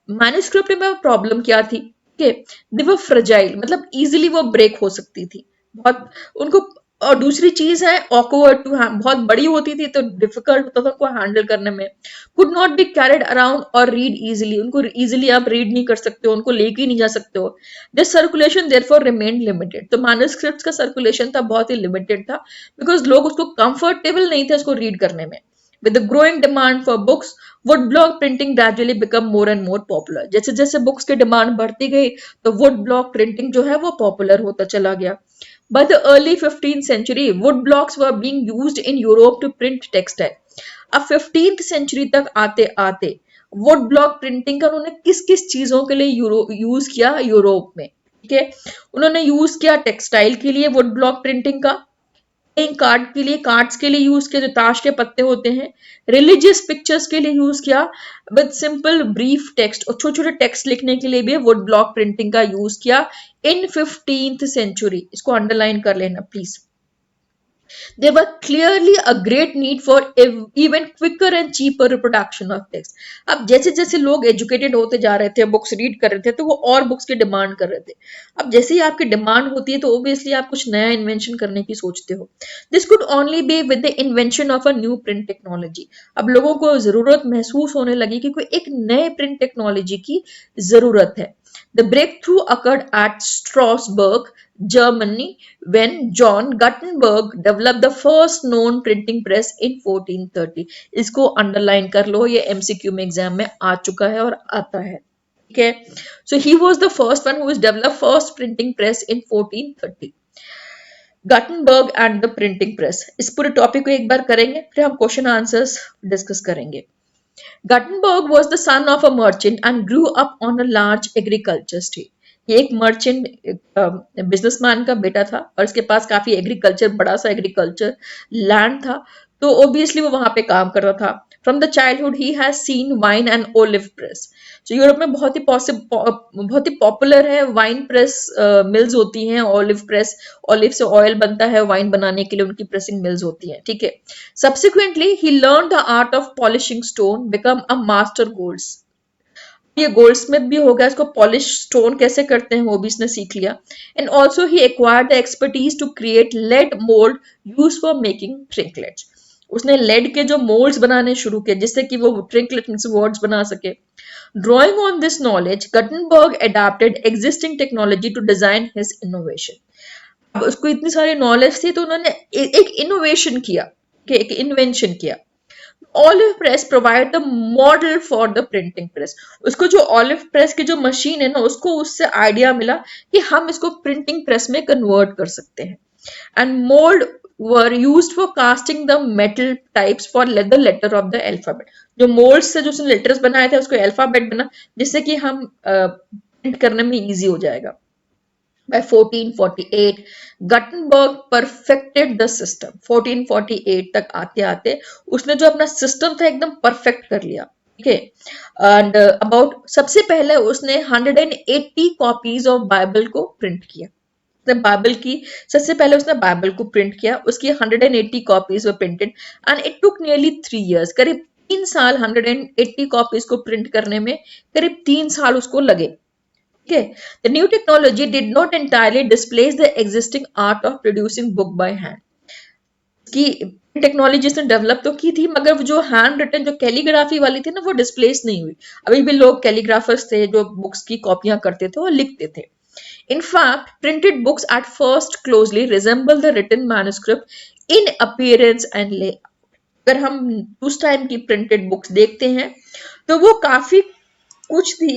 मैन्युस्क्रिप्ट में प्रॉब्लम क्या थी कि दे वर फ्रजाइल, मतलब इजीली वो ब्रेक हो सकती थी बहुत उनको। और दूसरी चीज है ऑकवर्ड टू, बहुत बड़ी होती थी तो डिफिकल्ट होता था उनको हैंडल करने में। Could not be carried around और रीड इजीली, उनको इजीली आप रीड नहीं कर सकते हो, उनको लेके ही नहीं जा सकते हो। This circulation therefore remained limited, तो मैन्युस्क्रिप्ट्स का सर्कुलेशन था बहुत ही लिमिटेड था, बिकॉज लोग उसको कंफर्टेबल नहीं थे उसको रीड करने में। With the growing demand for books, wood block printing gradually become more and more popular. जैसे जैसे बुक्स की डिमांड बढ़ती गई तो वुड ब्लॉक प्रिंटिंग जो है वो पॉपुलर होता चला गया। By the early 15th century, wood blocks were being used in Europe to print textile. अब 15th century तक आते आते वुड ब्लॉक प्रिंटिंग का उन्होंने किस किस चीजों के लिए यूज किया यूरोप में। ठीक है, उन्होंने यूज किया टेक्सटाइल के लिए वुड ब्लॉक प्रिंटिंग का, प्लेइंग कार्ड के लिए, कार्ड्स के लिए यूज किया जो ताश के पत्ते होते हैं, रिलीजियस पिक्चर्स के लिए यूज किया विद सिंपल ब्रीफ टेक्स्ट, और छोटे छोटे टेक्स्ट लिखने के लिए भी वुड ब्लॉक प्रिंटिंग का यूज किया इन 15th सेंचुरी। इसको अंडरलाइन कर लेना please. There was clearly a great need for even quicker and cheaper reproduction of text. अब जैसे जैसे लोग एजुकेटेड होते जा रहे थे, बुक्स रीड कर रहे थे, तो वो और बुक्स की डिमांड कर रहे थे। अब जैसे ही आपकी डिमांड होती है तो ऑब्वियसली आप कुछ नया इन्वेंशन करने की सोचते हो। This could only be with the invention of a new print technology. अब लोगों को जरूरत महसूस होने लगी कि कोई एक नए प्रिंट टेक्नोलॉजी की जरूरत है। The breakthrough occurred at Strasbourg, Germany, when John Gutenberg developed the first known printing press in 1430. इसको अंडरलाइन कर लो, ये एमसीक्यू में एग्जाम में आ चुका है और आता है। ठीक है, so he was the first one who was developed first printing press in 1430. Gutenberg and the printing press, इस पूरे टॉपिक को एक बार करेंगे, फिर हम क्वेश्चन आंसर्स डिस्कस करेंगे। Gutenberg was the son of a merchant and grew up on a large agriculture estate. ये एक मर्चेंट बिजनेसमैन का बेटा था और इसके पास काफी एग्रीकल्चर, बड़ा सा एग्रीकल्चर लैंड था, तो ऑब्वियसली वो वहां पे काम कर रहा था। From the childhood he has seen wine and olive press. तो यूरोप में बहुत ही पॉपुलर है वाइन प्रेस मिल्स होती हैं, ओलिव प्रेस, ओलिव से ऑयल बनता है, वाइन बनाने के लिए उनकी प्रेसिंग मिल्स होती हैं। ठीक है, subsequently he learn the art of polishing stone, become a master golds. ये गोल्ड स्मिथ भी हो गया, इसको पॉलिश स्टोन कैसे करते हैं वो भी इसने सीख लिया। And also he acquired the expertise to create lead mould use for making trinkets. उसने लेड के जो मोल्ड्स बनाने शुरू किए जिससे कि वो ट्रिंकलेट वर्ड्स बना सके। Drawing on this knowledge, Gutenberg adapted existing technology to design his innovation. अब उसको इतनी सारी नॉलेज थी तो उन्होंने एक इनोवेशन किया, एक इन्वेंशन किया। Olive press provide the model for the printing press. उसको जो ऑलिव प्रेस की जो मशीन है ना, उसको उससे आइडिया मिला कि हम इसको प्रिंटिंग प्रेस में कन्वर्ट कर सकते हैं। And mould were used for casting the metal types for the letter of the alphabet. जो मोल्ड से जो उसने लेटर्स बनाए थे उसको अल्फाबेट बना, जिससे कि हम प्रिंट करने में इजी हो जाएगा। By 1448, Gutenberg perfected the system. 1448 तक आते आते उसने जो अपना सिस्टम था एकदम परफेक्ट कर लिया। ठीक है, एंड अबाउट सबसे पहले उसने 180 कॉपीज ऑफ बाइबल को प्रिंट किया। बाइबल की सबसे पहले उसने बाइबल को प्रिंट किया, उसकी 180 copies were printed and it took nearly 3 years, करीब 3 साल 180 कॉपीज को प्रिंट करने में करीब 3 साल उसको लगे। Okay, the new technology did not entirely displace the existing art of producing book by hand. की टेक्नोलॉजी ने डेवलप तो की थी मगर जो हैंड रिटन जो कैलीग्राफी वाली थी ना वो डिस्प्लेस नहीं हुई। अभी भी लोग कैलीग्राफर्स थे जो बुक्स की कॉपियां करते थे और लिखते थे। In fact, printed books at first closely resemble the written manuscript in appearance and layout. अगर हम उस टाइम की प्रिंटेड बुक्स देखते हैं तो वो काफी कुछ थी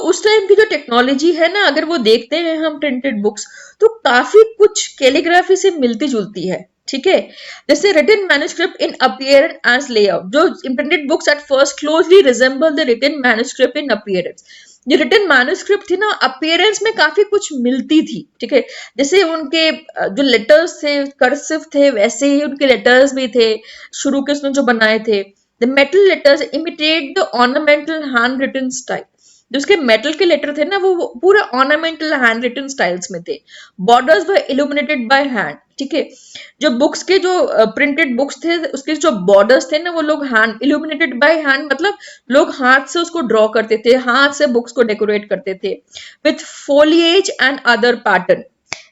उस टाइम की जो टेक्नोलॉजी है ना, अगर वो देखते हैं हम प्रिंटेड बुक्स तो काफी कुछ कैलीग्राफी से मिलती जुलती है। ठीक है, जैसे written manuscript in appearance as layout, जो printed books at first closely resemble the written manuscript in appearance. जो रिटन मैन्युस्क्रिप्ट थी ना, अपीयरेंस में काफी कुछ मिलती थी, ठीक है। जैसे उनके जो लेटर्स थे कर्सिव थे, वैसे ही उनके लेटर्स भी थे शुरू के उसने जो बनाए थे। The metal letters imitate the ornamental hand written style. जो उसके मेटल के लेटर थे ना, वो पूरे ऑर्नामेंटल हैंड रिटन स्टाइल्स में थे। Borders were illuminated by hand, ठीक है। जो बुक्स के जो प्रिंटेड बुक्स थे, उसके जो बॉर्डर्स थे ना, वो लोग हैंड इल्यूमिनेटेड बाय हैंड, मतलब लोग हाथ से उसको ड्रॉ करते थे, हाथ से बुक्स को डेकोरेट करते थे with foliage and other pattern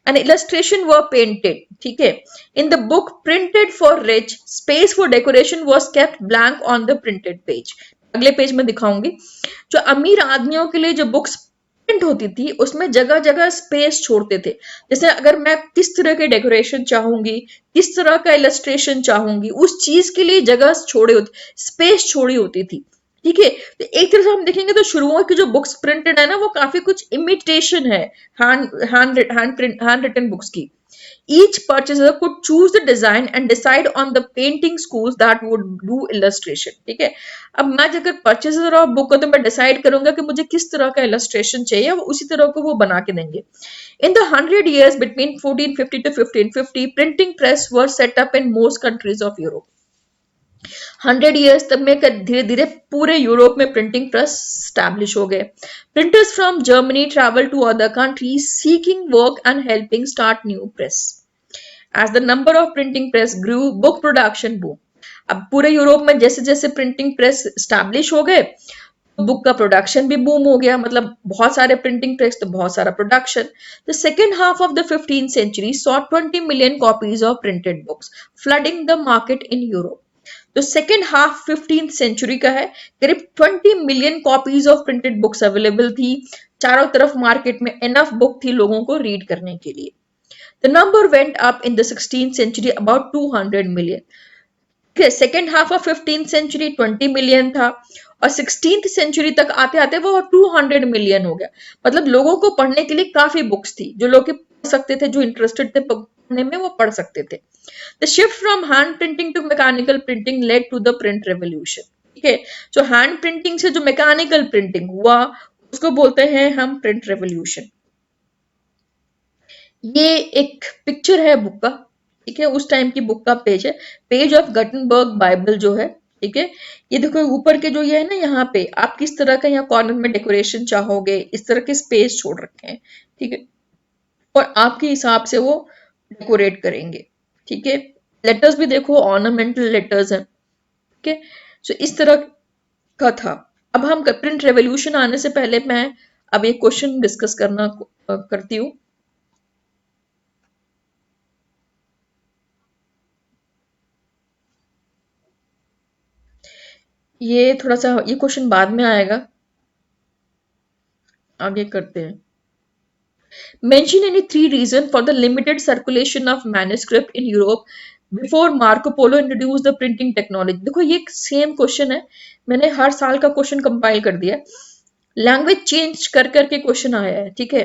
and illustration were painted, ठीक है। in the book printed for rich, space for decoration was kept blank on the printed page। अगले पेज में दिखाऊंगी। जो अमीर आदमियों के लिए जो बुक्स प्रिंट होती थी, उसमें जगह जगह स्पेस छोड़ते थे। जैसे अगर मैं किस तरह के डेकोरेशन चाहूंगी, किस तरह का इलस्ट्रेशन चाहूंगी, उस चीज के लिए जगह छोड़ी होती, स्पेस छोड़ी होती थी, ठीक है। तो एक तरह से हम देखेंगे तो शुरुआत की जो बुक्स प्रिंटेड है ना, वो काफी कुछ इमिटेशन है हैंड रिटन बुक्स की। Each purchaser could choose the design and decide on the painting schools that would do illustration, ठीक है। अब मैं अगर परचेजर ऑफ बुक को, तो मैं डिसाइड करूंगा कि मुझे किस तरह का इलस्ट्रेशन चाहिए, वो उसी तरह को वो बना के देंगे। In the 100 years between 1450 to 1550, printing press were set up in most countries of Europe। 100 years तक में धीरे धीरे पूरे यूरोप में प्रिंटिंग प्रेस स्टैब्लिश हो गए। Printers from Germany travel to other countries seeking work and helping start new press. As the number of printing press grew, book production boom. अब पूरे यूरोप में जैसे जैसे प्रिंटिंग प्रेस स्टैब्लिश हो गए, book का प्रोडक्शन भी बूम हो गया, मतलब बहुत सारे प्रिंटिंग प्रेस तो बहुत सारा production. The second half of the 15th century saw 20 million copies of printed books flooding the market in Europe। तो सेकेंड हाफ 15th century का है, करीब 20 million copies of printed books available थी। चारों तरफ मार्केट में इनफ बुक थी लोगों को रीड करने के लिए। The number went up in the 16th century about 200 million. Second half of 15th century 20 million था, और 16th century तक आते आते वो 200 मिलियन हो गया। मतलब लोगों को पढ़ने के लिए काफी बुक्स थी, जो लोग पढ़ सकते थे, जो इंटरेस्टेड थे पढ़ने में, वो पढ़ सकते थे। The shift from hand printing to mechanical printing led to the print revolution, ठीक है। जो हैंड प्रिंटिंग से जो मैकेनिकल प्रिंटिंग हुआ, उसको बोलते हैं हम प्रिंट रेवोल्यूशन। ये एक पिक्चर है बुक का, ठीक है, उस टाइम की बुक का पेज है, पेज ऑफ गटनबर्ग बाइबल जो है, ठीक है। ये देखो ऊपर के जो ये है ना, यहाँ पे आप किस तरह का यहाँ कॉर्नर में डेकोरेशन चाहोगे, इस तरह के स्पेस छोड़ रखे हैं, ठीक है, और आपके हिसाब से वो डेकोरेट करेंगे, ठीक है। लेटर्स भी देखो ऑर्नामेंटल लेटर्स हैं, ठीक है। सो इस तरह का था। अब हम प्रिंट रेवोल्यूशन आने से पहले मैं अब एक क्वेश्चन डिस्कस करना करती हूँ। ये थोड़ा सा ये क्वेश्चन बाद में आएगा, आगे करते हैं। Mention any three reasons for the limited circulation of manuscript in Europe before Marco Polo introduced the printing technology। देखो ये सेम क्वेश्चन है, मैंने हर साल का क्वेश्चन कंपाइल कर दिया। लैंग्वेज चेंज कर करके क्वेश्चन आया है, ठीक है।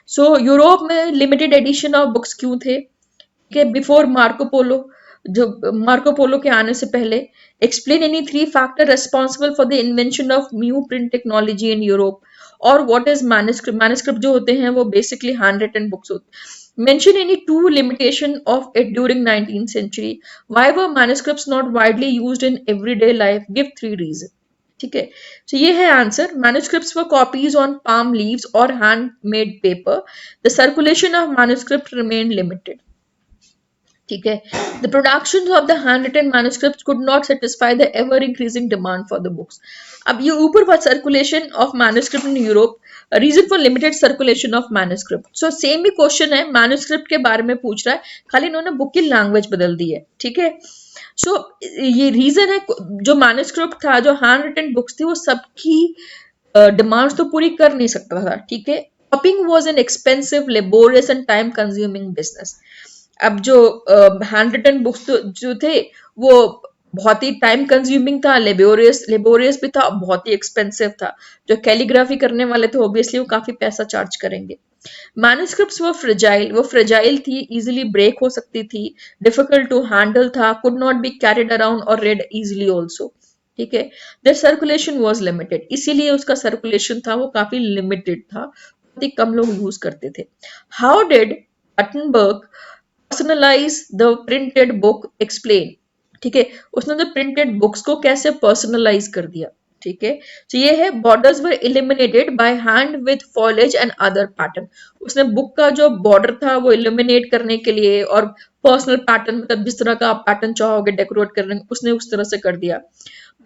सो यूरोप में लिमिटेड एडिशन ऑफ बुक्स क्यों थे, ठीक है, बिफोर मार्को पोलो, जो मार्को पोलो के आने से पहले। Explain any three factor responsible for the invention of new print technology in Europe. और व्हाट इज मैन्युस्क्रिप्ट, मैन्युस्क्रिप्ट जो होते हैं वो बेसिकली हैंड रिटन बुक्स होते। Mention any two limitation of it during 19th century। Why were manuscripts not widely used in everyday life, give three reason, ठीक है। तो ये है answer. Manuscripts were copies on palm leaves और hand made paper. The circulation of manuscript remain limited, ठीक है। The production of the hand written manuscript could not satisfy the ever increasing demand for the books. अब ये ऊपर बात circulation of manuscript in Europe, reason for limited circulation of manuscript. So same ही question है, manuscript के बारे में पूछ रहा है, खाली इन्होंने बुक की लैंग्वेज बदल दी है, ठीक है। सो ये रीजन है, जो मैन्युस्क्रिप्ट था, जो हैंड रिटन बुक्स थी, वो सबकी डिमांड्स तो पूरी कर नहीं सकता था, ठीक है। कॉपिंग was an expensive, laborious and time consuming business. अब जो हैंड रिटन बुक्स जो थे, वो बहुत ही टाइम कंज्यूमिंग था, लेबोरियस लेबोरियस भी था, बहुत ही एक्सपेंसिव था। जो कैलीग्राफी करने वाले थे ऑब्वियसली वो काफी पैसा चार्ज करेंगे। मैन्युस्क्रिप्ट्स वो फ्रेजाइल थी, इजीली ब्रेक हो सकती थी, डिफिकल्ट टू हैंडल था, could not be carried around और रेड इजीली ऑल्सो। ठीक है। देयर सर्कुलेशन वाज लिमिटेड, इसीलिए उसका सर्कुलेशन था वो काफी लिमिटेड था, बहुत ही कम लोग यूज करते थे। How did Gutenberg personalise the printed book explain, ठीक है, उसने जो प्रिंटेड बुक्स को कैसे पर्सनलाइज कर दिया, ठीक है। तो ये है borders were eliminated by hand with फॉलेज and other pattern, उसने बुक का जो बॉर्डर था वो इलिमिनेट करने के लिए और पर्सनल पैटर्न, मतलब जिस तरह का आप पैटर्न चाहोगे डेकोरेट करने, उसने उस तरह से कर दिया।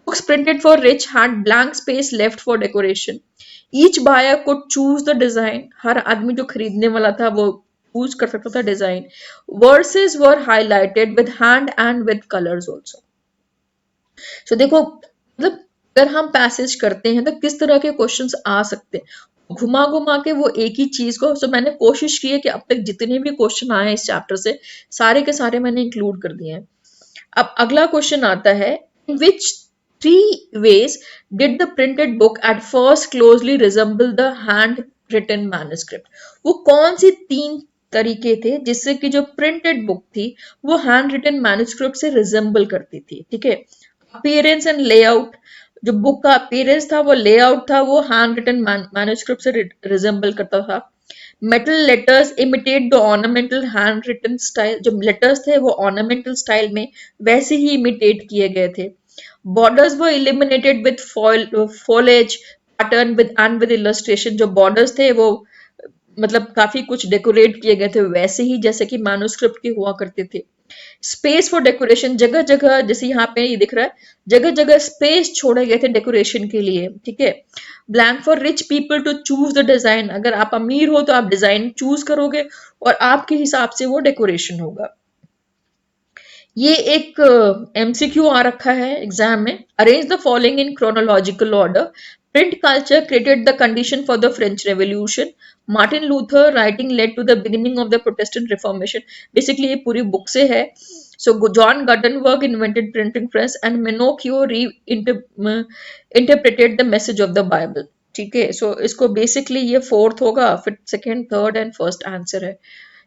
Books printed for rich had blank space left for decoration. Each buyer could choose the design. हर आदमी जो खरीदने वाला था वो चूज कर सकता था design. Verses were highlighted with hand and with colors also. So देखो मतलब अगर हम पैसेज करते हैं तो किस तरह के क्वेश्चंस आ सकते हैं, घुमा घुमा के वो एक ही चीज को, तो मैंने कोशिश की है कि अब तक जितने भी क्वेश्चन आए इस चैप्टर से सारे के सारे मैंने इंक्लूड कर दिए हैं। अब अगला क्वेश्चन आता है, in which three ways did the printed book at first closely resemble the hand written manuscript, वो कौन सी तीन तरीके थे जिससे कि जो प्रिंटेड बुक थी वो हैंड रिटन मैन्युस्क्रिप्ट से रिजेंबल करती थी, ठीक है। अपीयरेंस एंड लेआउट, जो बुक का अपीयरेंस था वो लेआउट था वो हैंड रिटन मैन्युस्क्रिप्ट से रिजेंबल करता था। Metal letters imitate the ornamental hand written style, जो लेटर्स थे वो ऑर्नामेंटल स्टाइल में वैसे ही इमिटेट किए गए थे। बॉर्डर्स वो eliminated with फॉलेज pattern with and with illustration, जो बॉर्डर्स थे वो मतलब काफी कुछ डेकोरेट किए गए थे वैसे ही जैसे कि मैन्युस्क्रिप्ट के हुआ करते थे। स्पेस फॉर डेकोरेशन, जगह जगह जैसे यहाँ पे ये दिख रहा है, जगह जगह स्पेस छोड़े गए थे डेकोरेशन के लिए, ठीक है। Blank for rich people to choose the design, अगर आप अमीर हो तो आप डिजाइन चूज करोगे और आपके हिसाब से वो डेकोरेशन होगा। ये एक एमसीक्यू आ रखा है एग्जाम में, arrange the following in chronological order. Print culture created the condition for the French Revolution, Martin Luther writing led to the beginning of the Protestant Reformation, basically ये पूरी बुक से है। So John Gutenberg invented printing press and Menocchio reinterpreted the message of the Bible, ठीक है। So इसको basically ये fourth होगा, फिर second third and first answer है।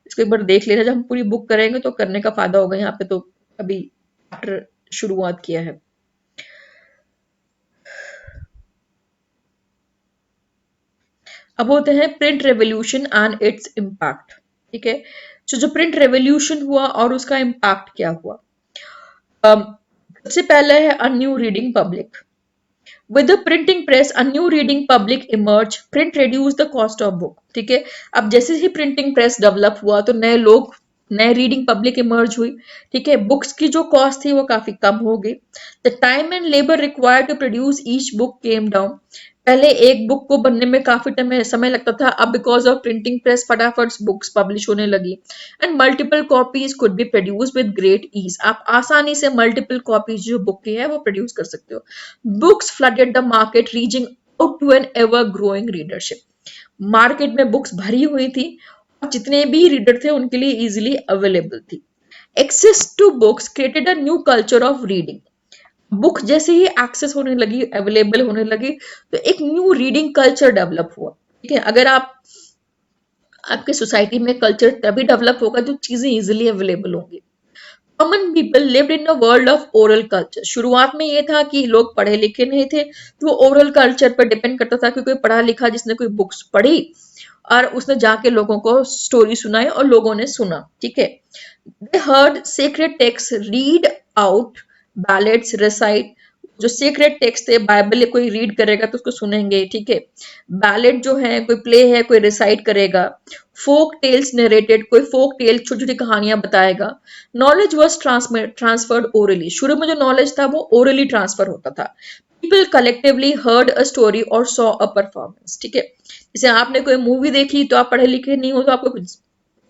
इसको एक बार देख लेना, जब हम पूरी बुक करेंगे तो करने का फायदा होगा, यहाँ पे तो अभी चैप्टर शुरुआत किया है। अब होते हैं print revolution and its impact, ठीक है। जो प्रिंट रेवोल्यूशन हुआ और उसका इम्पैक्ट क्या हुआ। सबसे पहले है a new reading public. With the printing press, a new reading public emerged. Print reduced the cost of book. ठीक है, अब जैसे ही प्रिंटिंग प्रेस डेवलप हुआ तो नए लोग, नए रीडिंग पब्लिक इमर्ज हुई, ठीक है। बुक्स की जो कॉस्ट थी वो काफी कम हो गई। The time and labour required to produce each book came down, पहले एक बुक को बनने में काफी समय लगता था, अब बिकॉज ऑफ प्रिंटिंग प्रेस फटाफट बुक्स पब्लिश होने लगी। And multiple copies could be produce with great ease, आप आसानी से मल्टीपल कॉपीज जो बुक की है वो प्रोड्यूस कर सकते हो। Books flooded the market reaching out to an ever growing readership, market में बुक्स भरी हुई थी और जितने भी रीडर थे उनके लिए इजिली अवेलेबल थी। Access to books created a new culture of reading, book जैसे ही एक्सेस होने लगी, अवेलेबल होने लगी, तो एक न्यू रीडिंग कल्चर डेवलप हुआ, ठीक है। अगर आप आपके सोसाइटी में कल्चर तभी डेवलप होगा जो चीजें इजिली अवेलेबल होंगी। Common people lived in a world of oral culture, शुरुआत में ये था कि लोग पढ़े लिखे नहीं थे तो वो ओरल कल्चर पर डिपेंड करता था कि कोई पढ़ा लिखा जिसने कोई बुक्स पढ़ी और उसने जाके लोगों को स्टोरी सुनाई और लोगों ने सुना, ठीक है। They heard sacred text read out, ballads recite, जो सीक्रेट टेक्स्ट है बाइबल कोई रीड करेगा तो उसको सुनेंगे, ठीक है। बैलेट जो है कोई प्ले है कोई रिसाइट करेगा। फोक टेल्स नरेटेड, कोई फोक टेल छोटी छोटी कहानियां बताएगा। नॉलेज वॉज ट्रांसफर्ड ओरली, शुरू में जो नॉलेज था वो ओरली ट्रांसफर होता था। People collectively heard a story और सॉ अ परफॉर्मेंस, ठीक है। जैसे आपने कोई मूवी देखी तो आप पढ़े लिखे नहीं हो तो आपको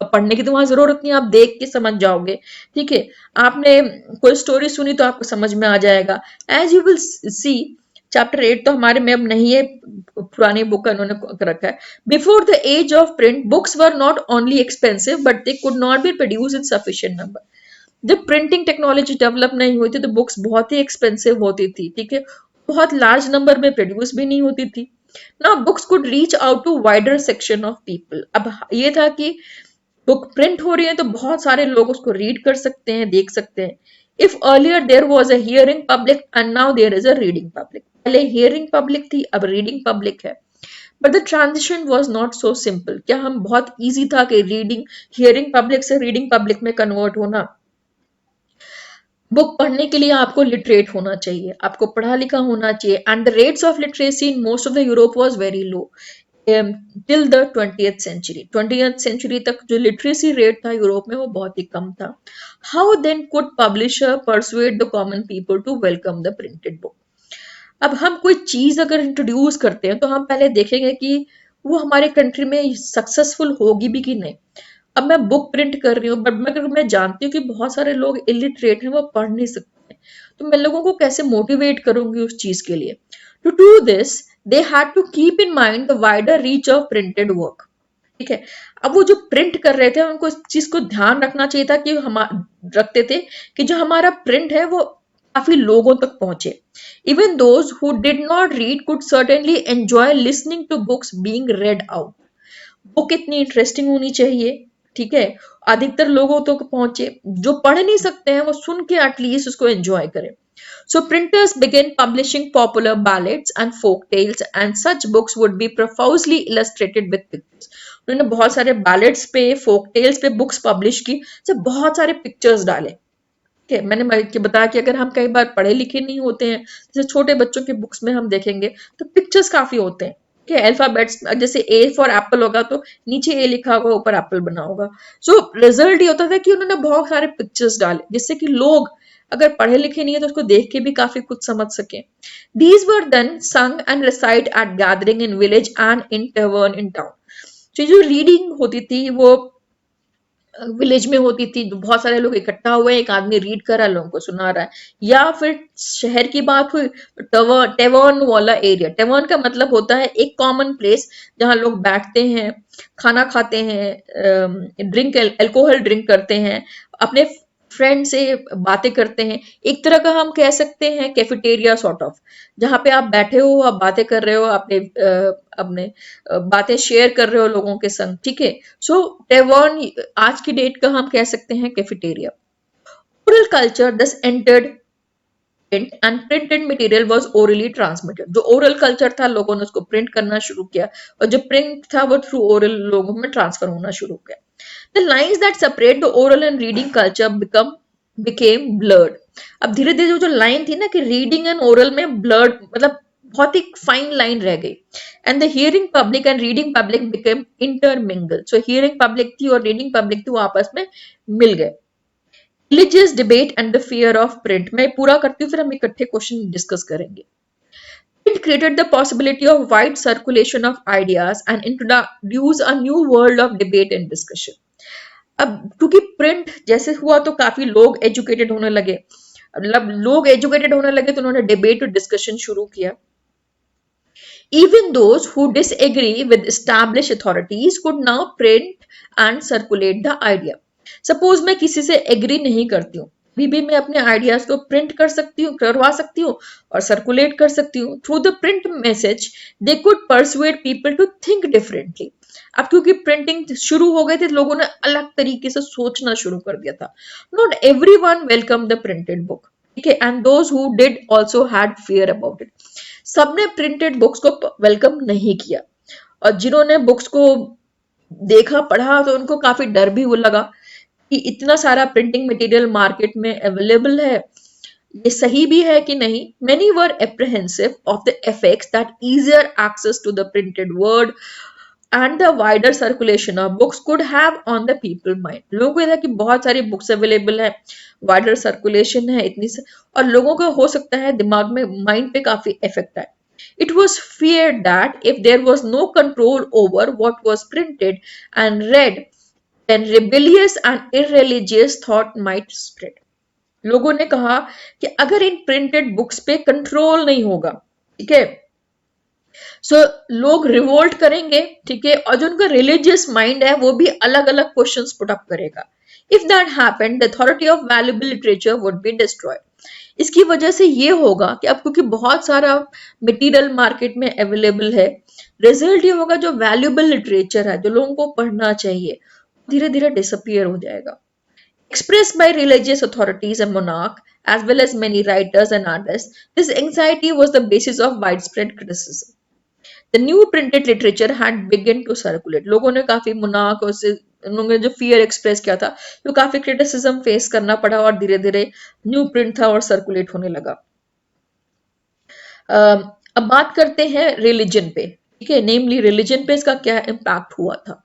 पढ़ने की तो वहां जरूरत नहीं, आप देख के समझ जाओगे, ठीक है। आपने कोई स्टोरी सुनी तो आपको समझ में आ जाएगा। As you will see, chapter 8 तो हमारे में अब नहीं है, पुरानी बुक का इन्होंने रखा है। Before the age of print books were not only expensive but they could not be produce in sufficient number, जब प्रिंटिंग टेक्नोलॉजी डेवलप नहीं हुई थी तो बुक्स बहुत ही एक्सपेंसिव होती थी, ठीक है। बहुत लार्ज नंबर में प्रोड्यूस भी नहीं होती थी ना। Books could reach out to wider section of people, अब ये था कि बुक प्रिंट हो रही है तो बहुत सारे लोग उसको रीड कर सकते हैं, देख सकते हैं। If earlier there was a hearing public and now there is a reading public, पहले hearing public थी, अब reading public है. But the transition was not so simple. क्या हम बहुत easy था कि reading hearing public से reading public में convert होना? बुक पढ़ने के लिए आपको लिटरेट होना चाहिए, आपको पढ़ा लिखा होना चाहिए, and the rates of literacy in most of the Europe was very low till the 20th century. 20th century तक जो लिटरेसी रेट था यूरोप में वो बहुत ही कम था. How then could publisher persuade the common people to welcome the printed book? अब हम कोई चीज अगर इंट्रोड्यूस करते हैं तो हम पहले देखेंगे कि वो हमारे कंट्री में सक्सेसफुल होगी भी कि नहीं. अब मैं बुक प्रिंट कर रही हूँ बट मैं जानती हूँ कि बहुत सारे लोग इलिटरेट हैं, वो पढ़ नहीं सकते, तो मैं लोगों को कैसे मोटिवेट करूंगी उस चीज के लिए? To do this they had to keep in mind the wider reach of printed work. ठीक है, अब वो जो प्रिंट कर रहे थे उनको इस चीज को ध्यान रखना चाहिए था कि हम रखते थे कि जो हमारा प्रिंट है वो काफी लोगों तक पहुंचे. Even those who did not read could certainly enjoy listening to books being read out. Book इतनी इंटरेस्टिंग होनी चाहिए, ठीक है, अधिकतर लोगों तक पहुंचे. जो पढ़ नहीं सकते हैं वो सुन के एटलीस्ट उसको एंजॉय करें. So printers began publishing popular ballads and folk tales, and such books would be profusely illustrated with pictures. उन्होंने बहुत सारे ballads पे, folk tales पे books publish की, सब बहुत सारे pictures डाले. ठीक है, मैंने बताया कि अगर हम कई बार पढ़े लिखे नहीं होते हैं, जैसे छोटे बच्चों की बुक्स में हम देखेंगे तो पिक्चर्स काफी होते हैं. ठीक है, अल्फाबेट्स जैसे ए फॉर एप्पल होगा तो नीचे ए लिखा होगा, ऊपर एप्पल बना होगा. सो रिजल्ट ये होता था कि उन्होंने बहुत सारे पिक्चर्स डाले जिससे कि लोग अगर पढ़े लिखे नहीं है तो उसको देख के भी काफी कुछ समझ सके. These were then sung and recite at gathering in village and in tavern in town. तो जो रीडिंग होती थी वो विलेज में होती थी, बहुत सारे लोग इकट्ठा हुए, एक आदमी रीड कर रहा है, लोगों को सुना रहा है. या फिर शहर की बात हुई तो टेवर्न वाला एरिया. टेवर्न का मतलब होता है एक कॉमन प्लेस जहां लोग बैठते हैं, खाना खाते हैं, ड्रिंक अल्कोहल ड्रिंक करते हैं, अपने फ्रेंड से बातें करते हैं. एक तरह का हम कह सकते हैं कैफेटेरिया सॉर्ट ऑफ, जहां पे आप बैठे हो, आप बातें कर रहे हो, अपने बातें शेयर कर रहे हो लोगों के संग. ठीक है, सो टेवर्न आज की डेट का हम कह सकते हैं कैफेटेरिया. ओरल कल्चर दस entered print and printed material was orally transmitted. जो ओरल कल्चर था लोगों ने उसको प्रिंट करना शुरू किया, और जो प्रिंट था वो थ्रू ओरल लोगों में ट्रांसफर होना शुरू किया. The lines that separate the oral and reading culture became blurred. अब धीरे धीरे जो लाइन थी ना कि रीडिंग एंड ओरल में ब्लर्ड, मतलब बहुत ही फाइन लाइन रह गई. And the hearing public and reading public became intermingle. So hearing public थी और रीडिंग पब्लिक थी, वो आपस में मिल गए. Religious debate and the fear of print. मैं पूरा करती हूँ फिर हम इकट्ठे क्वेश्चन डिस्कस करेंगे. It created the possibility of wide circulation of ideas and introduced a new world of debate and discussion. अब क्योंकि प्रिंट जैसे हुआ तो काफी लोग एजुकेटेड होने लगे. मतलब लोग एजुकेटेड होने लगे तो उन्होंने डिबेट और डिस्कशन शुरू किया. Even those who disagree with established authorities could now print and circulate the idea. Suppose मैं किसी से एग्री नहीं करती हूँ, भी मैं अपने आइडियाज को प्रिंट कर सकती हूँ, करवा सकती हूँ और सर्कुलेट कर सकती हूँ. Through the print message they could persuade people to think differently. अब क्योंकि प्रिंटिंग शुरू हो गए थे, लोगों ने अलग तरीके से सोचना शुरू कर दिया था. Not every one welcome the printed book. ठीक है, and those who did also had fear about it. सबने प्रिंटेड बुक्स को वेलकम नहीं किया, और जिन्होंने बुक्स को देखा पढ़ा तो उनको काफी डर भी लगा कि इतना सारा प्रिंटिंग मटेरियल मार्केट में अवेलेबल है, ये सही भी है कि नहीं. Many were apprehensive of the effects that easier access to the printed word and the wider circulation of books could have on the people mind. लोगों को ये था कि बहुत सारी बुक्स अवेलेबल है, वाइडर सर्कुलेशन है इतनी से, और लोगों को हो सकता है दिमाग में, माइंड पे काफी इफेक्ट आए. It was feared that if there was no control over what was printed and read, then rebellious and irreligious thought might spread. लोगों ने कहा कि अगर इन प्रिंटेड बुक्स पे कंट्रोल नहीं होगा, ठीक है, सो लोग रिवोल्ट करेंगे. ठीक है, और जो उनका रिलीजियस माइंड है वो भी अलग अलग क्वेश्चंस पुट अप करेगा. If that happened the authority of valuable literature would be destroyed. इसकी वजह से ये होगा कि अब क्योंकि बहुत सारा मटेरियल मार्केट में अवेलेबल है, रिजल्ट ये होगा जो वैल्यूएबल लिटरेचर है, जो लोगों को पढ़ना चाहिए, धीरे धीरे डिसअपियर हो जाएगा. expressed by religious authorities and monarch, as well as many writers and artists. This anxiety was the basis of widespread criticism. The new printed literature had begun to circulate. लोगों ने काफी monarch और से उन्होंने जो fear express किया था, तो काफी criticism face करना पड़ा और धीरे-धीरे new print था और circulate होने लगा. अब बात करते हैं religion पे, ठीक है, namely religion पे इसका क्या impact हुआ था.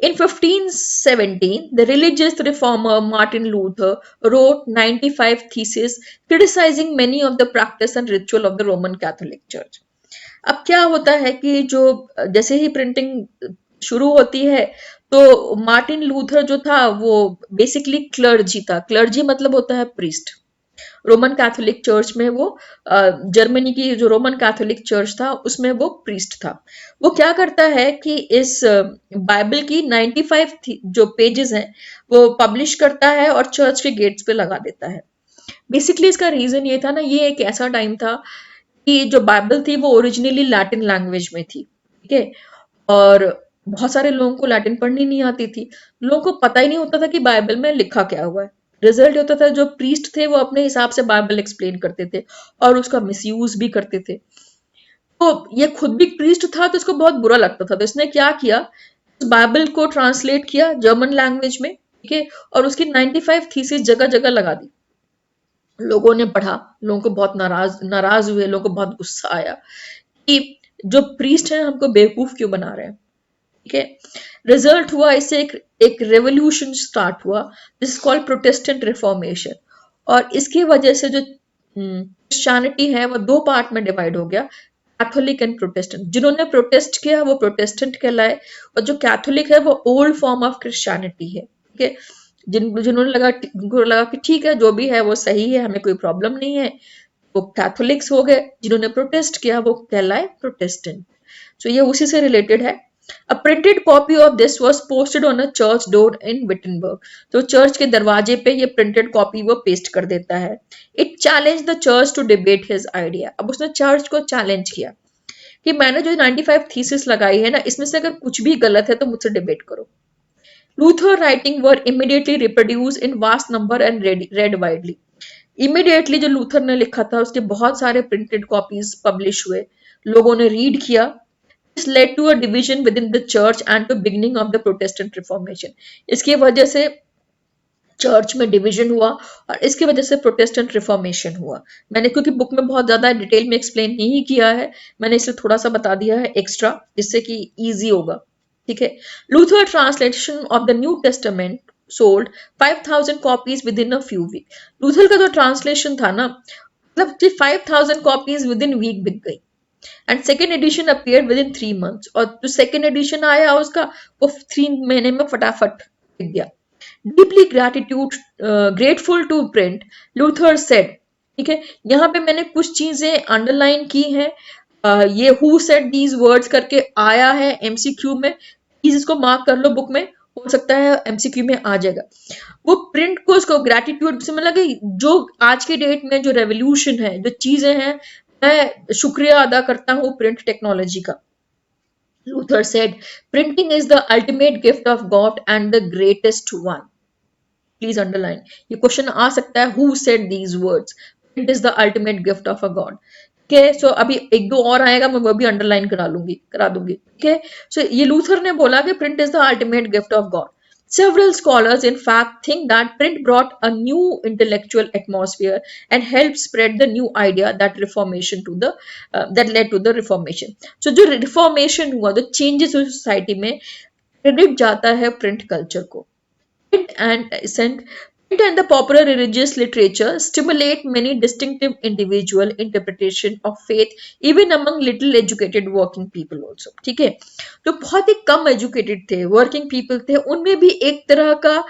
In 1517, the religious reformer Martin Luther wrote 95 theses criticizing many of the practice and ritual of the Roman Catholic Church. अब क्या होता है कि जो जैसे ही प्रिंटिंग शुरू होती है तो मार्टिन लूथर जो था वो बेसिकली क्लर्जी था. क्लर्जी मतलब होता है प्रीस्ट. रोमन कैथोलिक चर्च में वो जर्मनी की जो रोमन कैथोलिक चर्च था उसमें वो प्रीस्ट था. वो क्या करता है कि इस बाइबल की 95 जो पेजेस हैं वो पब्लिश करता है और चर्च के गेट्स पे लगा देता है. बेसिकली इसका रीजन ये था ना, ये एक ऐसा टाइम था कि जो बाइबल थी वो ओरिजिनली लैटिन लैंग्वेज में थी, ठीक है, और बहुत सारे लोगों को लैटिन पढ़नी नहीं आती थी. लोगों को पता ही नहीं होता था कि बाइबल में लिखा क्या हुआ है. रिजल्ट होता था जो प्रीस्ट थे वो अपने हिसाब से बाइबल एक्सप्लेन करते थे और उसका मिसयूज भी करते थे. तो ये खुद भी प्रीस्ट था तो इसको बहुत बुरा लगता था. तो इसने क्या किया, उस बाइबल को ट्रांसलेट किया जर्मन लैंग्वेज में, ठीक है, और उसकी 95 थीसिस जगह जगह लगा दी. लोगों ने पढ़ा, लोगों को बहुत नाराज हुए, लोगों को बहुत गुस्सा आया कि जो प्रीस्ट है हमको बेवकूफ क्यों बना रहे हैं, ठीक है. रिजल्ट हुआ इससे एक रेवोल्यूशन स्टार्ट हुआ, this is called Protestant reformation. और इसकी वजह से जो क्रिश्चियनिटी है वो दो पार्ट में डिवाइड हो गया, कैथोलिक एंड प्रोटेस्टेंट. जिन्होंने प्रोटेस्ट किया वो प्रोटेस्टेंट कहलाए और जो कैथोलिक है वो ओल्ड फॉर्म ऑफ क्रिश्चियनिटी है, ठीक है. जिनको लगा कि ठीक है जो भी है वो सही है, हमें कोई प्रॉब्लम नहीं है, वो कैथोलिक्स हो गए. जिन्होंने प्रोटेस्ट किया वो कहलाए प्रोटेस्टेंट. सो ये उसी से रिलेटेड है. A printed copy of this was posted on a church door in Wittenberg. तो चर्च के दरवाजे पे ये प्रिंटेड कॉपी वो पेस्ट कर देता है. It challenged the church to debate his idea. अब उसने चर्च को चैलेंज किया कि मैंने जो 95 थीसिस लगाई है ना, इसमें से अगर कुछ भी गलत है तो मुझसे डिबेट करो. Luther writing were immediately reproduced in vast number and read widely. Immediately जो लूथर ने लिखा था उसके बहुत सारे प्रिंटेड कॉपीज पब्लिश हुए, लोगों ने रीड किया. This led to a division within the church and to beginning of the Protestant Reformation. इसकी वजह से चर्च में डिवीजन हुआ और इसकी वजह से प्रोटेस्टेंट रिफॉर्मेशन हुआ. मैंने क्योंकि बुक में बहुत ज्यादा डिटेल में एक्सप्लेन नहीं किया है, मैंने इसे थोड़ा सा बता दिया है एक्स्ट्रा, जिससे कि इजी होगा, ठीक है. Luther translation of the New Testament sold 5000 copies within a few week. Luther का जो ट्रांसलेशन था ना, मतलब 5000 कॉपीज विद इन वीक बिक गई. And second edition appear with in 3 months. और जो सेकेंड एडिशन आया उसका वो 3 महीने में फटाफट बिक गया. Deeply grateful to print, Luther said, ठीक है. यहाँ पे मैंने कुछ चीजें अंडरलाइन की हैं. ये हु सेड दीज वर्ड्स करके आया है एमसीक्यू में, प्लीज इसको मार्क कर लो बुक में, हो सकता है एमसीक्यू में आ जाएगा. वो प्रिंट को उसको ग्रेटिट्यूड से मतलब कि जो आज के डेट में जो रेवोल्यूशन है, जो चीजें हैं, मैं शुक्रिया अदा करता हूँ प्रिंट टेक्नोलॉजी का. Luther said, printing is the ultimate gift of God and the greatest one. Please underline. ये क्वेश्चन आ सकता है, who said these words? Print is the ultimate gift of a God. Okay, so अभी एक दो और आएगा, मैं वो भी अंडरलाइन करा दूंगी. Okay, so ये लूथर ने बोला कि print is the ultimate gift of God. Several scholars, in fact, think that print brought a new intellectual atmosphere and helped spread the new idea that reformation to the that led to the reformation. So जो reformation हुआ, जो changes हुए society में, credit जाता है print culture को. Print and the popular religious literature stimulate many distinctive individual interpretation of faith even among little educated working people also. ठीक है, जो बहुत ही कम एजुकेटेड थे, वर्किंग पीपल थे, उनमें भी एक तरह का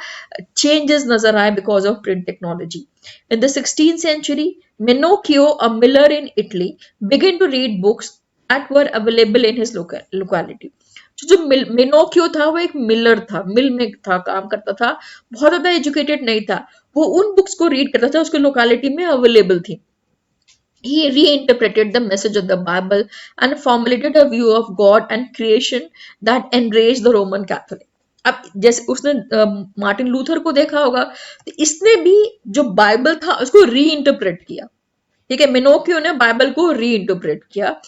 चेंजेस नजर आए because of print technology. In the 16th century, Menocchio, a miller in Italy, began to read books that were available in his locality. जो मेनोक्यो था वो एक मिलर था, मिल में था, काम करता था, बहुत ज्यादा एजुकेटेड नहीं था. वो उन बुक्स को रीड करता था, उसके लोकेलिटी में अवेलेबल थी. He reinterpreted the message of the Bible and formulated a view of God and creation that enraged the Roman Catholic. अब जैसे उसने मार्टिन लूथर को देखा होगा, तो इसने भी जो बाइबल था उसको री इंटरप्रेट किया। ठीक है, मिनोकियो ने बाइबल को री इंटरप्रेट किया,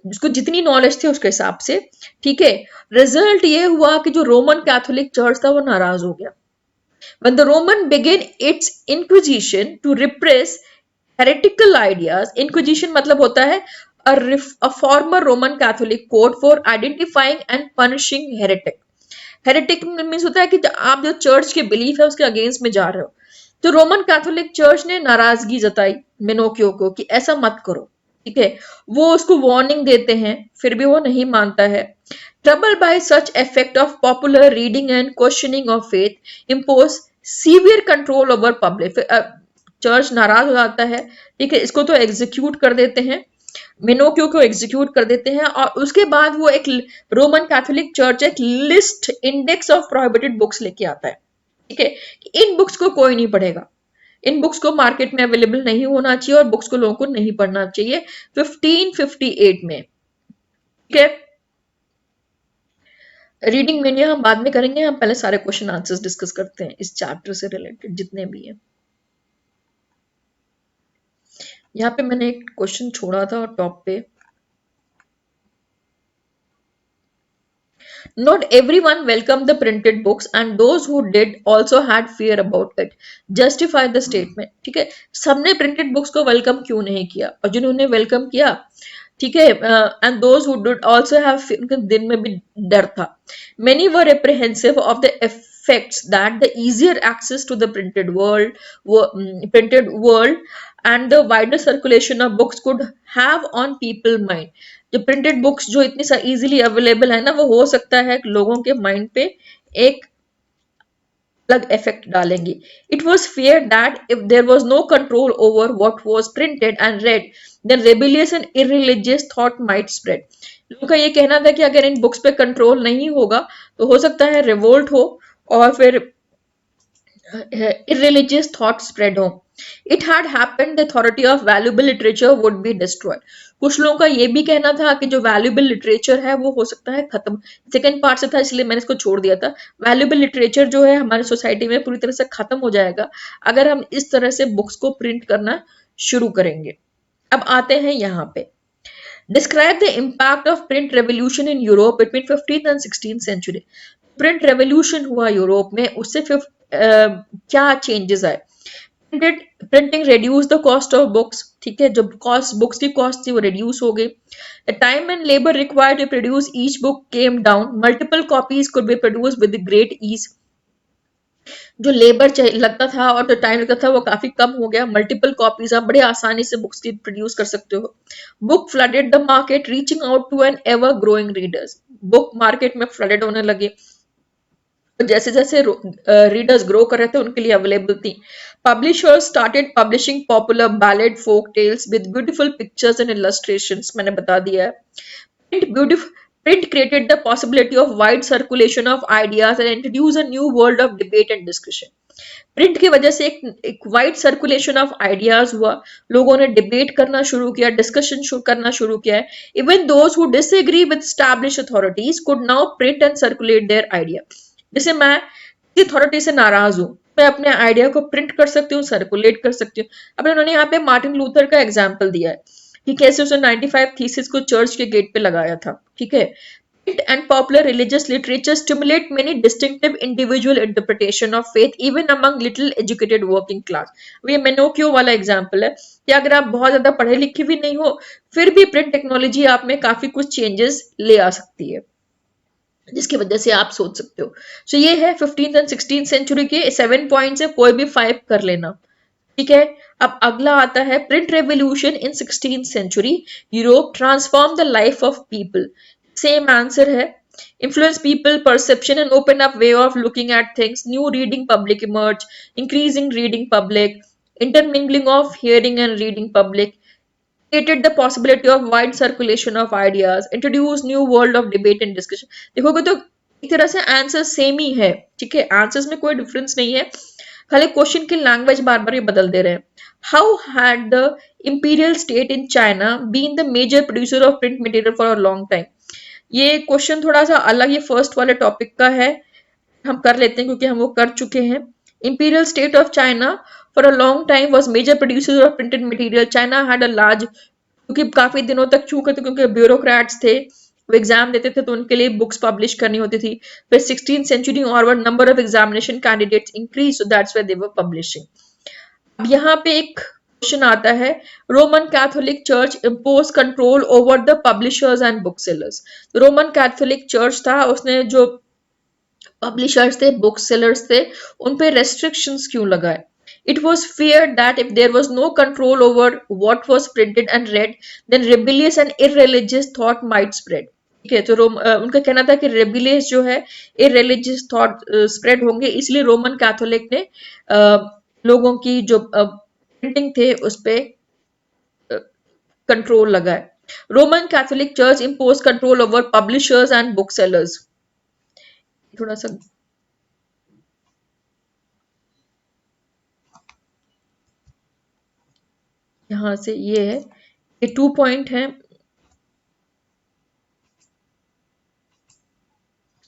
उसको जितनी नॉलेज थी उसके हिसाब से। ठीक है, रिजल्ट ये हुआ कि जो रोमन कैथोलिक चर्च था वो नाराज हो गया। When the Roman began its inquisition to repress heretical ideas, inquisition मतलब होता है a former Roman Catholic code for identifying and punishing heretic. Heretic means होता है कि आप जो चर्च के बिलीफ है उसके अगेंस्ट में जा रहे हो। तो रोमन कैथोलिक चर्च ने नाराजगी जताई मिनोकियो को कि ऐसा मत करो। ठीक है, वो उसको वार्निंग देते हैं, फिर भी वो नहीं मानता है। Troubled by such effect of popular reading and questioning of faith, impose severe control over public। Church नाराज हो जाता है। ठीक है, इसको तो एग्जीक्यूट कर देते हैं, मिनोकियो को एग्जीक्यूट कर देते हैं, और उसके बाद वो एक रोमन कैथोलिक चर्च एक list index of prohibited books लेके आता है। ठीक है, इन बुक्स को कोई नहीं पढ़ेगा, इन बुक्स को मार्केट में अवेलेबल नहीं होना चाहिए और बुक्स को लोगों को नहीं पढ़ना चाहिए 1558 में। ठीक है, रीडिंग मेनिया हम बाद में करेंगे, हम पहले सारे क्वेश्चन आंसर्स डिस्कस करते हैं इस चैप्टर से रिलेटेड जितने भी हैं। यहाँ पे मैंने एक क्वेश्चन छोड़ा था टॉप पे, not everyone welcomed the printed books and those who did also had fear about it, justify the statement। ठीक है, सबने प्रिंटेड बुक्स को वेलकम क्यों नहीं किया, और जिन्होंने वेलकम किया, ठीक है, and those who did also have, उनके दिल में भी डर था। Many were apprehensive of the effects that the easier access to the printed world and the wider circulation of books could have on people mind। जो printed books जो इतनी easily available है ना, वो हो सकता है लोगों के माइंड पे एक अलग इफेक्ट डालेंगी। It was feared that if there was no control over what was printed and read, then rebellious and irreligious thought might spread। लोगों का ये कहना था कि अगर इन बुक्स पे कंट्रोल नहीं होगा तो हो सकता है रिवोल्ट हो और फिर irreligious thought spread हो। It had happened the authority of valuable literature would be destroyed। कुछ लोगों का ये भी कहना था कि जो वैल्यूएबल लिटरेचर है वो हो सकता है खत्म। सेकेंड पार्ट से था इसलिए मैंने इसको छोड़ दिया था। वैल्यूएबल लिटरेचर जो है हमारी सोसाइटी में पूरी तरह से खत्म हो जाएगा अगर हम इस तरह से बुक्स को प्रिंट करना शुरू करेंगे। अब आते हैं यहाँ पे, describe the impact of print revolution in Europe between 15th and 16th century। Print revolution हुआ यूरोप में, उससे क्या चेंजेस आए। Printing reduce the cost of books। ठीक है, जब कॉस्ट बुक्स की कॉस्ट थी वो reduce हो गई। The time and labor required to produce each book came down। Multiple copies could be produced with great ease। जो लेबर लगता था और जो टाइम लगता था वो काफी कम हो गया। मल्टीपल कॉपीज आप बड़े आसानी से बुक्स की प्रोड्यूस कर सकते हो। Book flooded the market reaching out to an ever growing readers. Book market में फ्लडेड होने लगे, जैसे जैसे रीडर्स ग्रो कर रहे थे उनके लिए अवेलेबल थी। Publishers started publishing popular ballad folk tales with beautiful pictures and illustrations. मैंने बता दिया है। Print created the possibility of wide circulation of ideas and introduced a new world of debate and discussion। Print की वजह से एक wide circulation of ideas हुआ, लोगों ने डिबेट करना शुरू किया, डिस्कशन करना शुरू किया है। Even those who disagree with established authorities could now print and circulate their idea. जैसे मैं किसी अथॉरिटी से नाराज हूं, मैं अपने आइडिया को प्रिंट कर सकती हूँ, सर्कुलेट कर सकती हूँ। अब उन्होंने यहाँ पे मार्टिन लूथर का एग्जाम्पल दिया है कि कैसे उसने 95 थीसिस को चर्च के गेट पे लगाया था। ठीक है, print and popular religious literature stimulate many distinctive individual interpretation of faith even among little educated working class। अब ये मेनोकियो वाला एग्जाम्पल है कि अगर आप बहुत ज्यादा पढ़े लिखे भी नहीं हो फिर भी प्रिंट टेक्नोलॉजी आप में काफी कुछ चेंजेस ले आ सकती है, जिसकी वजह से आप सोच सकते हो। सो ये है 15th एंड 16th सेंचुरी के 7 पॉइंट्स है, कोई भी 5 कर लेना। ठीक है, अब अगला आता है print revolution in 16th century Europe transform the life of people. Same answer है। Influence people perception and open up way of looking at things। New reading public emerge, increasing reading public, intermingling of hearing and reading public, created the possibility of wide circulation of ideas, introduce new world of debate and discussion। देखोगे तो एक तरह से answer same ही है। ठीक है, answers में कोई डिफरेंस नहीं है, खाली क्वेश्चन की लैंग्वेज बार बार ये बदल दे रहे हैं। How had the imperial state in China been the major producer of print material for a long time. ये क्वेश्चन थोड़ा सा अलग, ये फर्स्ट वाले टॉपिक का है हम कर लेते हैं क्योंकि हम वो कर चुके हैं। Imperial state of China for a long time was major producer of printed material. China had a large, क्योंकि काफी दिनों तक चूके थे क्योंकि ब्यूरोक्रेट्स थे, वो एग्जाम देते थे तो उनके लिए बुक्स पब्लिश करनी होती थी। फिर 16th सेंचुरी और number of examination candidates increase, so that's why they were publishing. अब यहाँ पे एक क्वेश्चन आता है, Roman Catholic church impose control over the publishers and book sellers. Roman Catholic church था, उसने जो पब्लिशर्स थे, बुक सेलर्स थे, उन पे रेस्ट्रिक्शंस क्यों लगाए? It was feared that if there was no control over what was printed and read, then rebellious and irreligious thought might spread. ठीक है, तो उनका कहना था कि रेबिलियस जो है, इररिलीजियस थॉट स्प्रेड होंगे, इसलिए रोमन कैथोलिक ने लोगों की जो प्रिंटिंग थे उस पे कंट्रोल लगाए। Roman Catholic church impose control over publishers and book sellers. थोड़ा सा यहाँ से ये है, ये 2 पॉइंट है,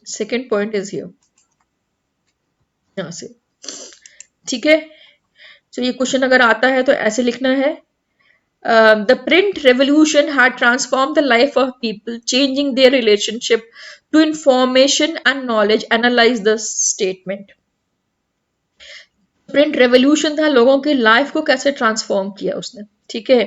सेकेंड पॉइंट इज हियर, यहाँ से। ठीक है, तो ये क्वेश्चन अगर आता है तो ऐसे लिखना है, the print revolution had transformed the life of people, changing their relationship to information and knowledge. Analyze the statement. Print revolution था, लोगों की लाइफ को कैसे ट्रांसफॉर्म किया उसने। ठीक है,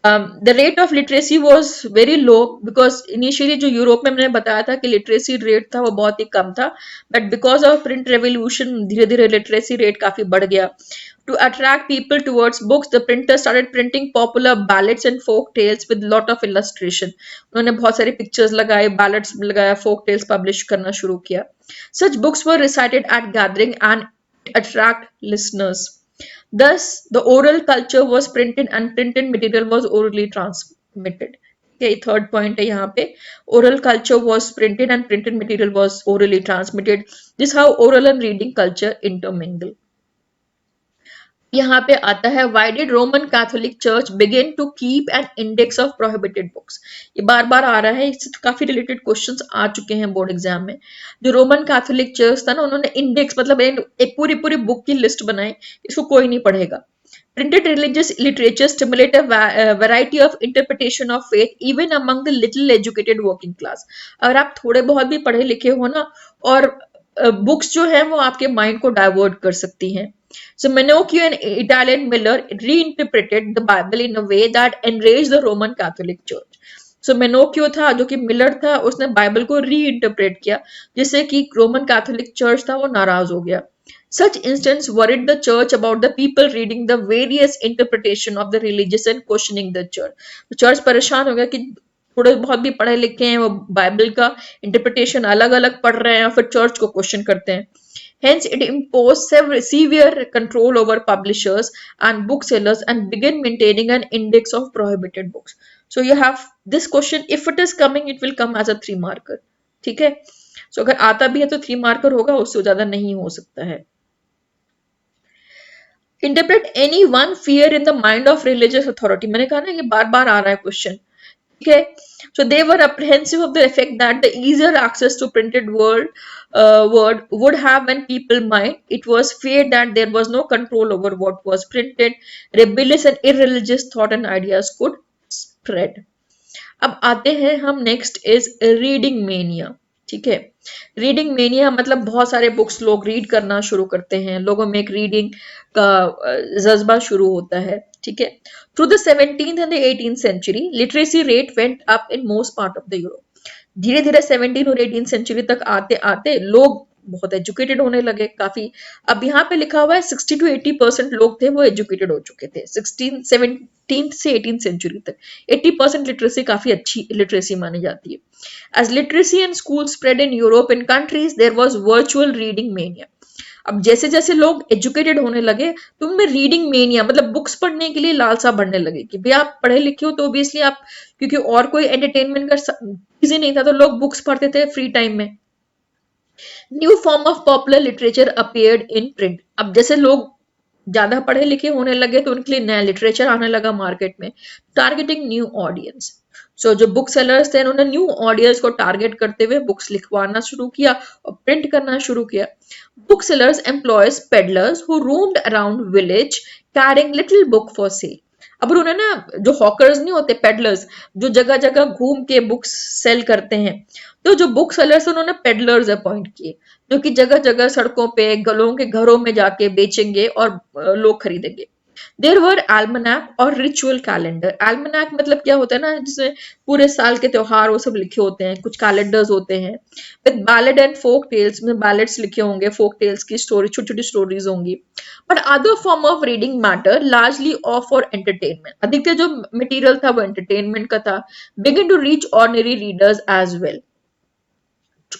the rate of literacy was very low, because initially जो यूरोप में मैंने बताया था कि लिटरेसी रेट था वो बहुत ही कम था, but because of print revolution धीरे धीरे लिटरेसी रेट काफी बढ़ गया। To attract people towards books, the printer started printing popular ballads and folk tales with lot of illustration. उन्होंने बहुत सारी पिक्चर्स लगाए, बैलेट्स लगाया, फोक टेल्स पब्लिश करना शुरू किया। Such books were recited at gathering and attract listeners. Thus, the oral culture was printed and printed material was orally transmitted. Okay, third point है यहाँ पे, oral culture was printed and printed material was orally transmitted. This is how oral and reading culture intermingle. यहाँ पे आता है, why did Roman Catholic Church begin to keep an index of prohibited books? ये बार बार आ रहा है, इससे काफी related questions आ चुके हैं बोर्ड एग्जाम में। जो रोमन कैथोलिक चर्च था ना, उन्होंने इंडेक्स मतलब एक पूरी पूरी बुक की लिस्ट बनाई, इसको कोई नहीं पढ़ेगा। Printed religious literature stimulate a variety of interpretation of faith even among the little educated working class. अगर आप थोड़े बहुत भी पढ़े लिखे हो ना, और बुक्स जो है वो आपके माइंड को डाइवर्ट कर सकती हैं। So Menocchio, an Italian miller, reinterpreted the Bible in a way that enraged the Roman Catholic Church. So Menocchio था जो कि मिलर था, उसने बाइबल को रीइंटरप्रेट किया जिससे कि रोमन कैथोलिक चर्च था वो नाराज हो गया। Such instance worried the church about the people reading the various interpretation of the religious and questioning the church. तो चर्च परेशान हो गया कि थोड़े बहुत भी पढ़े लिखे हैं, वो बाइबल का इंटरप्रिटेशन अलग अलग पढ़ रहे हैं और फिर चर्च को क्वेश्चन करते हैं। Hence, it imposed severe control over publishers and booksellers and began maintaining an index of prohibited books. So you have this question, if it is coming, it will come as a 3 marker. ठीक है, so अगर आता भी है तो 3 marker होगा, उससे ज्यादा नहीं हो सकता है। Interpret any one fear in the mind of religious authority. मैंने कहा ना ये बार बार आ रहा है क्वेश्चन। ठीक है, so they were apprehensive of the effect that the easier access to printed word would have when people mind. It was feared that there was no control over what was printed. Rebellious and irreligious thought and ideas could spread. अब आते हैं हम, next is reading mania. ठीक है, reading mania मतलब बहुत सारे books लोग रीड करना शुरू करते हैं, लोगों में एक रीडिंग का जज्बा शुरू होता है। ठीक है, through the 17th and the 18th century literacy rate went up in most part of the Europe. धीरे धीरे 17 और 18 सेंचुरी तक आते आते लोग बहुत एजुकेटेड होने लगे काफी। अब यहाँ पे लिखा हुआ है 60 to 80% लोग थे वो एजुकेटेड हो चुके थे 17th से 18th सेंचुरी तक। 80% लिटरेसी काफी अच्छी लिटरेसी मानी जाती है। As literacy and school spread in Europe in countries there was virtual reading mania. अब जैसे जैसे लोग एजुकेटेड होने लगे तो उनमें रीडिंग मेनिया मतलब बुक्स पढ़ने के लिए लालसा बढ़ने लगे कि भाई आप पढ़े लिखे हो तो ऑब्वियसली आप, क्योंकि और कोई एंटरटेनमेंट का चीज ही नहीं था तो लोग बुक्स पढ़ते थे फ्री टाइम में। New form of popular literature appeared in print. अब जैसे लोग ज्यादा पढ़े लिखे होने लगे तो उनके लिए नया लिटरेचर आने लगा मार्केट में, टारगेटिंग न्यू ऑडियंस। सो जो बुक सेलर्स थे उन्होंने न्यू ऑडियंस को टारगेट करते हुए बुक्स लिखवाना शुरू किया और प्रिंट करना शुरू किया। Book sellers employees peddlers who roamed around village carrying little book for sale. अब उन्होंने ना, जो हॉकर्स नहीं होते, पेडलर्स, जो जगह जगह घूम के बुक्स सेल करते हैं, तो जो बुक सेलर्स उन्होंने पेडलर्स अपॉइंट किए, जो कि जगह जगह सड़कों पे गलों के घरों में जाके बेचेंगे और लोग खरीदेंगे। देयर वर एल्मनैक और रिचुअल कैलेंडर। एल्मनैक मतलब क्या होता है ना, जिसमें पूरे साल के त्योहार वो सब लिखे होते हैं, कुछ कैलेंडर्स होते हैं with ballad and folk tales, में बैलेड्स लिखे होंगे, फोक टेल्स की स्टोरी, छोटी छोटी स्टोरीज होंगी। But other form of reading matter largely of for entertainment. अधिकतर जो मटेरियल था वो एंटरटेनमेंट का था, begin to reach ordinary readers as well.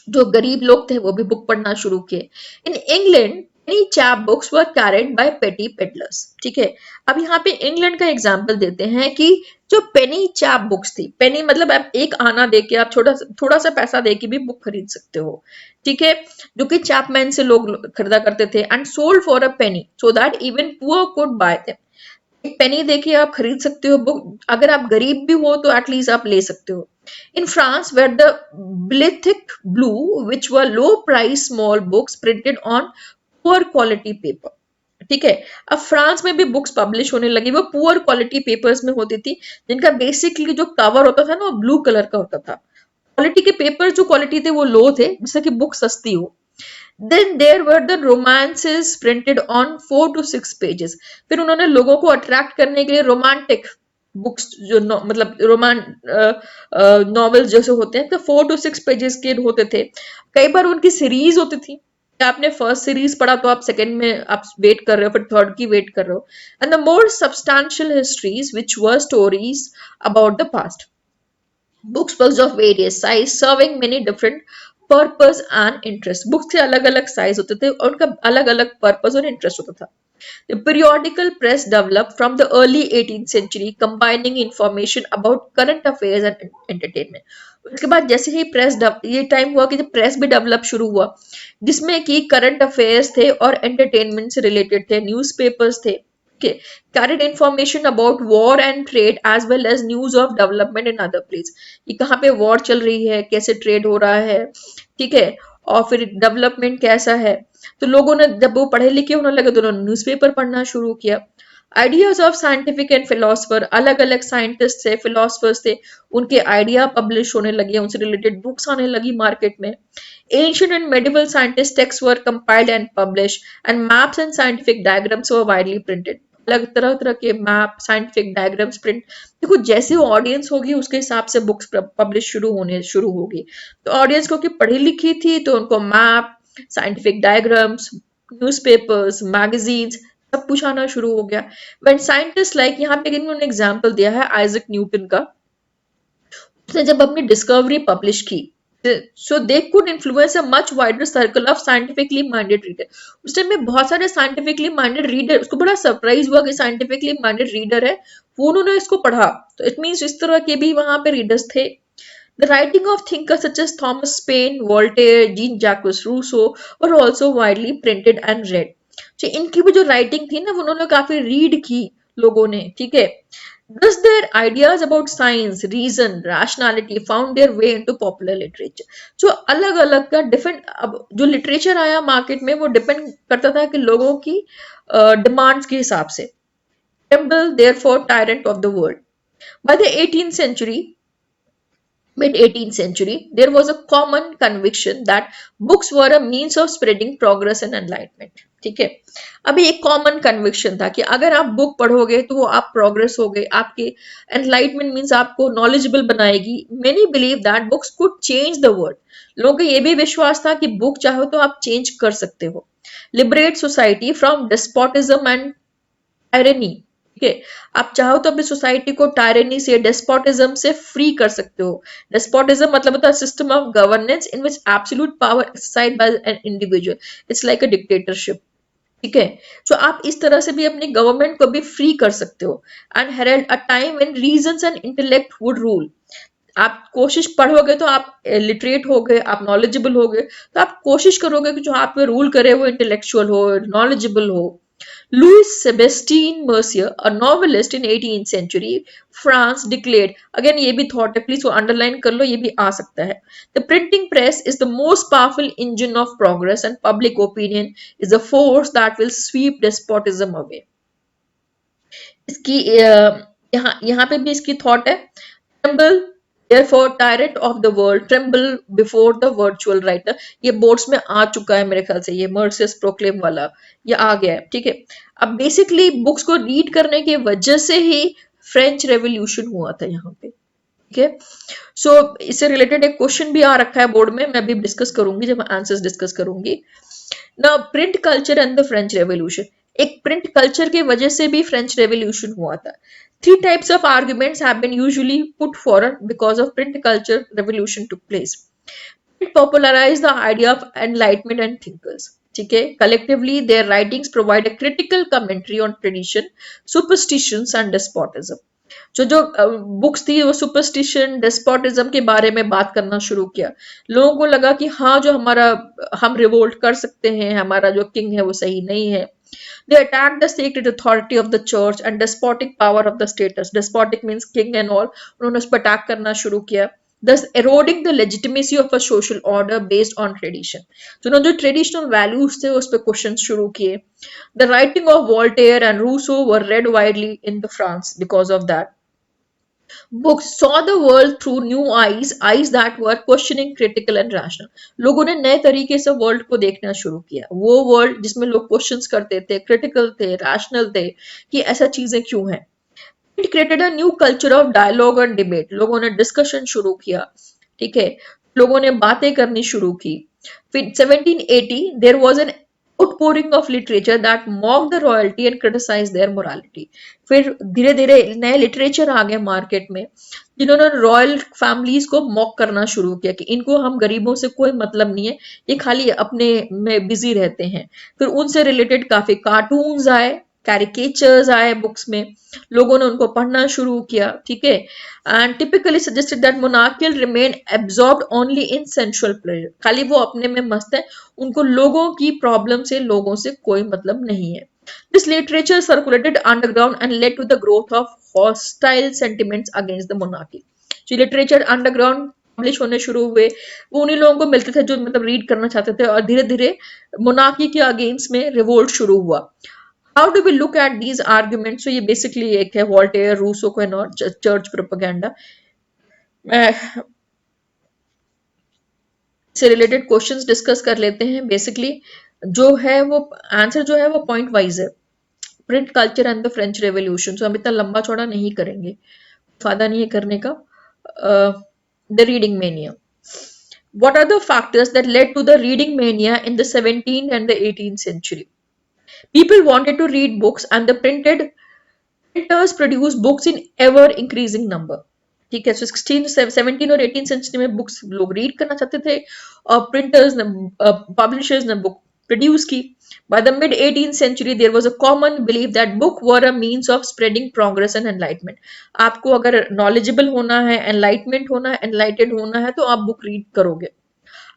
जो गरीब लोग थे वो भी बुक पढ़ना शुरू किए। In England many chap books were carried by petty peddlers। ठीक है, अब यहाँ पे इंग्लैंड का एग्जांपल देते हैं कि जो पेनी चैप बुक्स थी, पेनी मतलब आप एक आना देके, आप थोड़ा सा पैसा देके भी बुक खरीद सकते हो। ठीक है, जो कि चैपमैन से लोग खरीदा करते थे, and sold for a Penney so that even poor could bye them. एक पेनी देके आप खरीद सकते हो बुक, अगर आप गरीब भी हो तो एटलीस्ट आप ले सकते हो। In France, where the Blithic Blue, which were low-price small books printed on poor quality paper। ठीक है, अब फ्रांस में भी बुक्स पब्लिश होने लगी, वो पुअर क्वालिटी पेपर्स में होती थी, जिनका बेसिकली जो कवर होता था ना वो ब्लू कलर का होता था। क्वालिटी के पेपर जो क्वालिटी थे वो लो थे, जिससे कि बुक सस्ती हो। Then there were the romances printed on 4 to 6 pages। फिर उन्होंने लोगों को अट्रैक्ट करने के लिए रोमांटिक बुक्स, जो मतलब नॉवेल्स जैसे होते हैं, तो 4 to 6 पेजेस के होते थे। कई बार उनकी सीरीज होती थी, आपने फर्स्ट सीरीज पढ़ा तो आप सेकंड में आप वेट कर रहे हो, फिर थर्ड की वेट कर रहे हो। And the more substantial histories which were stories about the past. Books of various size serving many different purpose and interest। Books के अलग अलग साइज होते थे और उनका अलग अलग पर्पस और इंटरेस्ट होता था। The periodical press developed from the early 18th century, combining information about current affairs and entertainment। उसके बाद जैसे ही ये टाइम हुआ कि जब प्रेस भी डेवलप शुरू हुआ, जिसमें कि करंट अफेयर्स थे और एंटरटेनमेंट से रिलेटेड थे, न्यूज़पेपर्स थे। Okay, carried information about war and trade as well as news of development in other place। कि कहाँ पे वॉर चल रही है, कैसे ट्रेड हो रहा है, ठीक है, और फिर डेवलपमेंट कैसा है। तो लोगों ने जब वो पढ़े लिखे होने लगे तो उन्होंने न्यूज़पेपर पढ़ना शुरू किया। Ideas of scientific and philosopher, अलग अलग साइंटिस्ट थे, फिलोसफर्स थे, उनके आइडिया पब्लिश होने लगे, उनसे रिलेटेड बुक्स आने लगी मार्केट में। Ancient and medieval scientist texts were compiled and published, and maps and scientific diagrams were widely printed। अलग तरह तरह के मैप, साइंटिफिक डायग्राम्स प्रिंट, देखो जैसे ऑडियंस होगी उसके हिसाब से बुक्स पब्लिश शुरू होगी। तो ऑडियंस को कि पढ़ी लिखी थी तो उनको map, scientific diagrams, newspapers, magazines सब कुछ आना शुरू हो गया। व्हेन साइंटिस्ट लाइक, यहाँ पे इन्होंने एग्जांपल दिया है आइजैक न्यूटन का। उसने जब अपनी डिस्कवरी पब्लिश की, so they could influence a much wider circle of scientifically minded reader। उस टाइम में बहुत सारे साइंटिफिकली माइंडेड रीडर, उसको बड़ा सरप्राइज हुआ कि साइंटिफिकली माइंडेड रीडर है, वो उन्होंने इसको पढ़ा, तो इट मीन्स इस तरह के भी वहां पे रीडर्स थे। The writing of thinkers such as Thomas Paine, Voltaire, Jean-Jacques Rousseau were also widely printed and read। तो इनकी भी जो राइटिंग थी ना, वो उन्होंने काफी रीड की लोगों ने, ठीक है। Thus their ideas about science, reason, rationality found their way into popular literature। जो अलग अलग का डिफरेंट, अब जो लिटरेचर आया मार्केट में वो डिपेंड करता था कि लोगों की डिमांड्स के हिसाब से। Temple, therefore tyrant of the world। By the 18th century, mid 18th century, there was a common conviction that books were a means of spreading progress and enlightenment। ठीक है, अभी एक कॉमन कन्विक्शन था कि अगर आप बुक पढ़ोगे तो वो आप प्रोग्रेस हो गए, आपके एनलाइटमेंट मीन्स आपको नॉलेजेबल बनाएगी। Many believe that books could change the world. लोगों को ये भी विश्वास था कि बुक चाहो तो आप चेंज कर सकते हो। Liberate society from despotism and tyranny. ठीक है, आप चाहो तो अपनी सोसाइटी को टायरनी से, डेस्पोटिज्म से फ्री कर सकते हो। डेस्पोटिज्म मतलब होता है system of governance in which absolute power exercised by an individual. It's like a dictatorship. ठीक है, तो आप इस तरह से भी अपनी गवर्नमेंट को भी फ्री कर सकते हो। And heralded a time when reasons and intellect would rule. आप कोशिश पढ़ोगे तो आप लिटरेट हो गए, आप नॉलेजेबल हो गए, तो आप कोशिश करोगे कि जो आप पे रूल करे वो इंटेलेक्चुअल हो, नॉलेजेबल हो। Louis Sebastien Mercier, a novelist in 18th century France, declared, again ये भी thought है, please वो underline कर लो, ये भी आ सकता है. The printing press is the most powerful engine of progress and public opinion is a force that will sweep despotism away. इसकी यहाँ यहाँ पे भी इसकी थॉट है, tremble therefore tyrant of the world tremble before the virtual writer. ये boards में आ चुका है मेरे ख्याल से, ये मर्सियस प्रोक्लेम वाला ये आ गया है, ठीक है. अब बेसिकली बुक्स को रीड करने की वजह से ही फ्रेंच रेवोल्यूशन हुआ था यहाँ पे, ठीक है. सो इससे रिलेटेड एक क्वेश्चन भी आ रखा है बोर्ड में, मैं अभी डिस्कस करूंगी जब आंसर्स डिस्कस करूंगी. ना print culture and the French revolution, एक प्रिंट कल्चर की वजह से भी फ्रेंच रेवोल्यूशन हुआ था. Three types of arguments have been usually put forward because of print culture revolution took place. Print popularized the idea of enlightenment and thinkers. ठीक है, collectively their writings provide a critical commentary on tradition, superstitions and despotism. जो जो books थी वो superstition despotism के बारे में बात करना शुरू किया. लोगों को लगा कि हाँ जो हमारा हम रिवोल्ट कर सकते हैं, हमारा जो किंग है वो सही नहीं है. They attacked the sacred authority of the church and despotic power of the status. Despotic means king and all. उन्होंने उस पर अटैक करना शुरू किया. Thus eroding the legitimacy of a social order based on tradition. तो उन्होंने जो traditional values थे उस पर questions शुरू किए. The writing of Voltaire and Rousseau were read widely in the France because of that. Books saw the world through new eyes, eyes that were questioning, critical and rational. लोगों ने नए तरीके से वर्ल्ड को देखना शुरू किया. वो वर्ल्ड जिसमें लोग क्वेश्चंस करते थे, क्रिटिकल थे, रैशनल थे कि ऐसा चीजें क्यों हैं. It created a new culture of dialogue and debate. लोगों ने डिस्कशन शुरू किया, ठीक है, लोगों ने बातें करनी शुरू की. फिर 1780 there was an outpouring of literature that mocked the royalty and criticized their morality. फिर धीरे धीरे नए लिटरेचर आ गए मार्केट में जिन्होंने रॉयल फैमिलीज को मॉक करना शुरू किया कि इनको हम गरीबों से कोई मतलब नहीं है, ये खाली अपने में बिजी रहते हैं. फिर उनसे रिलेटेड काफी कार्टून्स आए, कैरिकेचर्स आए बुक्स में, लोगों ने उनको पढ़ना शुरू किया, ठीक है. And typically suggested that monarchial remain absorbed only in sensual pleasure, खाली वो अपने में मस्त है, उनको लोगों की प्रॉब्लम से लोगों से कोई मतलब नहीं है. This literature circulated underground and led to the growth of hostile sentiments against the monarchy. जो लिटरेचर अंडरग्राउंड पब्लिश होने शुरू हुए वो उन्हीं लोगों को मिलते थे जो मतलब रीड करना चाहते थे, और धीरे धीरे मोनार्की के अगेंस्ट में रिवोल्ट शुरू हुआ. How do we look at these arguments? ये बेसिकली एक है वॉल्टेयर, रूसो को और चर्च प्रोपेगेंडा. से रिलेटेड क्वेश्चंस डिस्कस कर लेते हैं. बेसिकली जो है वो आंसर जो है वो पॉइंट वाइज है. Print culture and the French Revolution, so हम इतना लंबा चौड़ा नहीं करेंगे, फायदा नहीं है करने का. The reading mania. What are the factors that led to the reading mania in the 17th and the 18th century? People wanted to read books and the printers produced books in ever increasing number. ठीक है, 17 और 18 century में books लोग read करना चाहते थे और printers ने पब्लिशर्स ने बुक प्रोड्यूस की. By the mid 18th century, there was a common belief that book were a means of spreading progress and enlightenment. आपको अगर knowledgeable होना है, enlightenment होना है, enlightened होना है तो आप book read करोगे.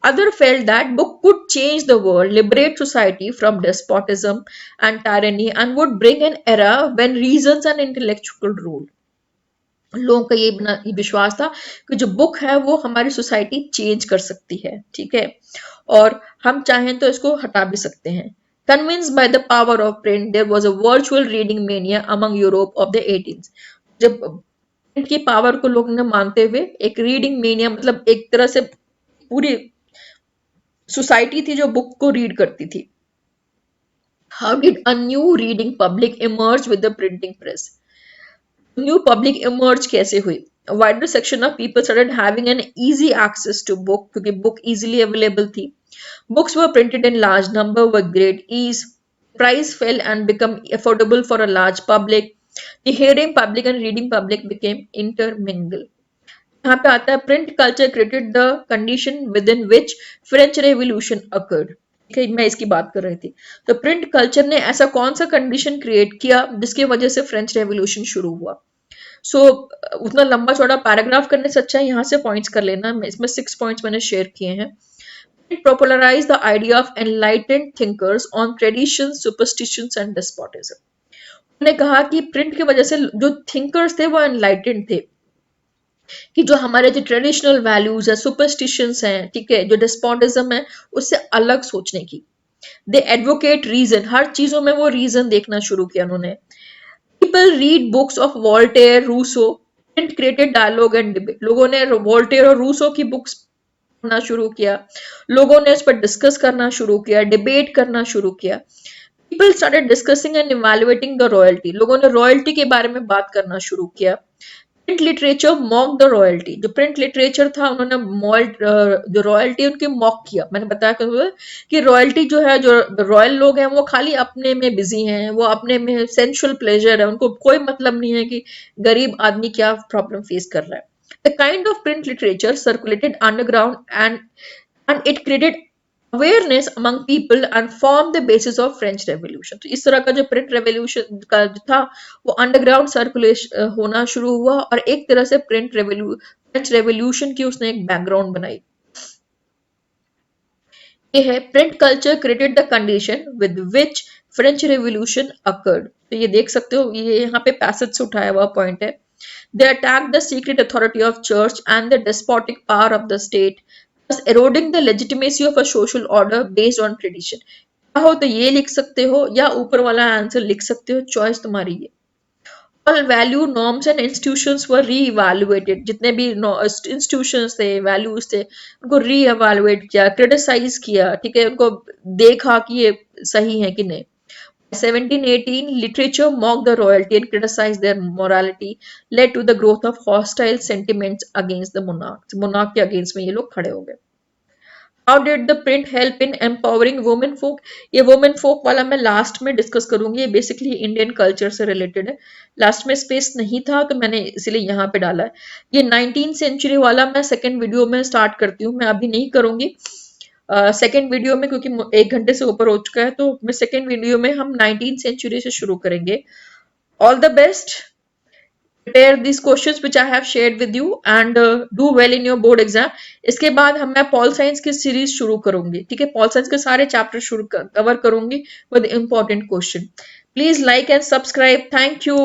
Others felt that book could change the world, liberate society from despotism and tyranny, and would bring an era when reasons and intellectual rule. लोगों का ये विश्वास था कि जो बुक है वो हमारी सोसाइटी चेंज कर सकती है, ठीक है, और हम चाहें तो इसको हटा भी सकते हैं. Convinced by the power of print, there was a virtual reading mania among Europe of the 18th. जब प्रिंट की पावर को लोग ने मानते हुए एक रीडिंग मेनिया, मतलब एक तरह से पूरी सोसाइटी थी जो बुक को रीड करती थी. How did a new reading public emerge with the printing press? New public emerge कैसे हुई? A wider section of people started having an easy access to book क्योंकि book easily available थी. Books were printed in large number with great ease. Price fell and become affordable for a large public. The hearing public and reading public became intermingled. यहाँ पे आता है print culture created the condition within which French Revolution occurred. ठीक है, मैं इसकी बात कर रही थी. तो प्रिंट कल्चर ने ऐसा कौन सा कंडीशन क्रिएट किया जिसकी वजह से फ्रेंच रेवोल्यूशन शुरू हुआ. सो उतना लंबा चौड़ा पैराग्राफ करने से अच्छा है यहाँ से पॉइंट्स कर लेना. इसमें 6 पॉइंट्स मैंने शेयर किए हैं. It popularized the idea of enlightened thinkers on traditions, superstitions and despotism. उन्होंने कहा कि प्रिंट की वजह से जो थिंकर्स थे वो एनलाइटेंड थे, कि जो हमारे जो ट्रेडिशनल वैल्यूज है, सुपरस्टिशंस हैं, ठीक है, जो डिस्पोटिज्म है, उससे अलग सोचने की। दे एडवोकेट रीजन, हर चीजों में वो रीजन देखना शुरू किया उन्होंने। People read books of Voltaire, Rousseau, print created dialogue and debate. लोगों ने वॉल्टेयर और रूसो की बुक्स पढ़ना शुरू किया, लोगों ने इस पर डिस्कस करना शुरू किया, डिबेट करना शुरू किया। People started discussing and evaluating the royalty, लोगों ने रॉयल्टी के बारे में बात करना शुरू किया। Print literature mock the royalty, जो प्रिंट लिटरेचर था उन्होंने जो रॉयल्टी उनकी मॉक किया। मैंने बताया कि रॉयल्टी जो है, जो रॉयल लोग हैं, वो खाली अपने में बिजी हैं, वो अपने में सेंशुअल प्लेजर है, उनको कोई मतलब नहीं है कि गरीब आदमी क्या प्रॉब्लम फेस कर रहा है। The kind of print literature circulated underground and it created awareness among people and form the basis of French revolution. तो इस तरह का जो प्रिंट रेवोल्यूशन का जो था, वो अंडरग्राउंड सर्कुलेशन होना शुरू हुआ और एक तरह से फ्रेंच रेवोल्यूशन की उसने एक बैकग्राउंड बनाई। ये है print culture created the condition with which French revolution occurred. तो ये देख सकते हो, ये यहाँ पे पैसेज से उठाया हुआ पॉइंट है। They attacked the secret authority of church and the despotic power of the state, thus eroding the legitimacy of a social order based on tradition. चाहो तो ये लिख सकते हो या ऊपर वाला आंसर लिख सकते हो, चॉइस तुम्हारी है। All value norms and institutions were re-evaluated. जितने भी institutions थे, values थे, उनको re-evaluate किया, criticize किया, ठीक है, उनको देखा कि ये सही है कि नहीं। 1718, literature mocked the royalty and criticized their morality, led to the growth of hostile sentiments against the monarch. Monarch के against में ये लोग खड़े हो गए। How did the print help in empowering women folk? ये women folk वाला मैं लास्ट में डिस्कस करूंगी, ये बेसिकली इंडियन कल्चर से रिलेटेड है। लास्ट में स्पेस नहीं था तो मैंने इसीलिए यहाँ पे डाला है। ये 19th सेंचुरी वाला मैं सेकेंड वीडियो में स्टार्ट करती हूँ, मैं अभी नहीं करूंगी सेकेंड वीडियो में, क्योंकि 1 घंटे से ऊपर हो चुका है। तो मैं सेकेंड वीडियो में हम 19th सेंचुरी से शुरू करेंगे। All the best, prepare these questions which I have shared with you and do well in your board exam. इसके बाद मैं पॉल साइंस की सीरीज शुरू करूंगी, ठीक है, पॉल साइंस के सारे चैप्टर शुरू कवर करूंगी with important question. Please like and subscribe. Thank you.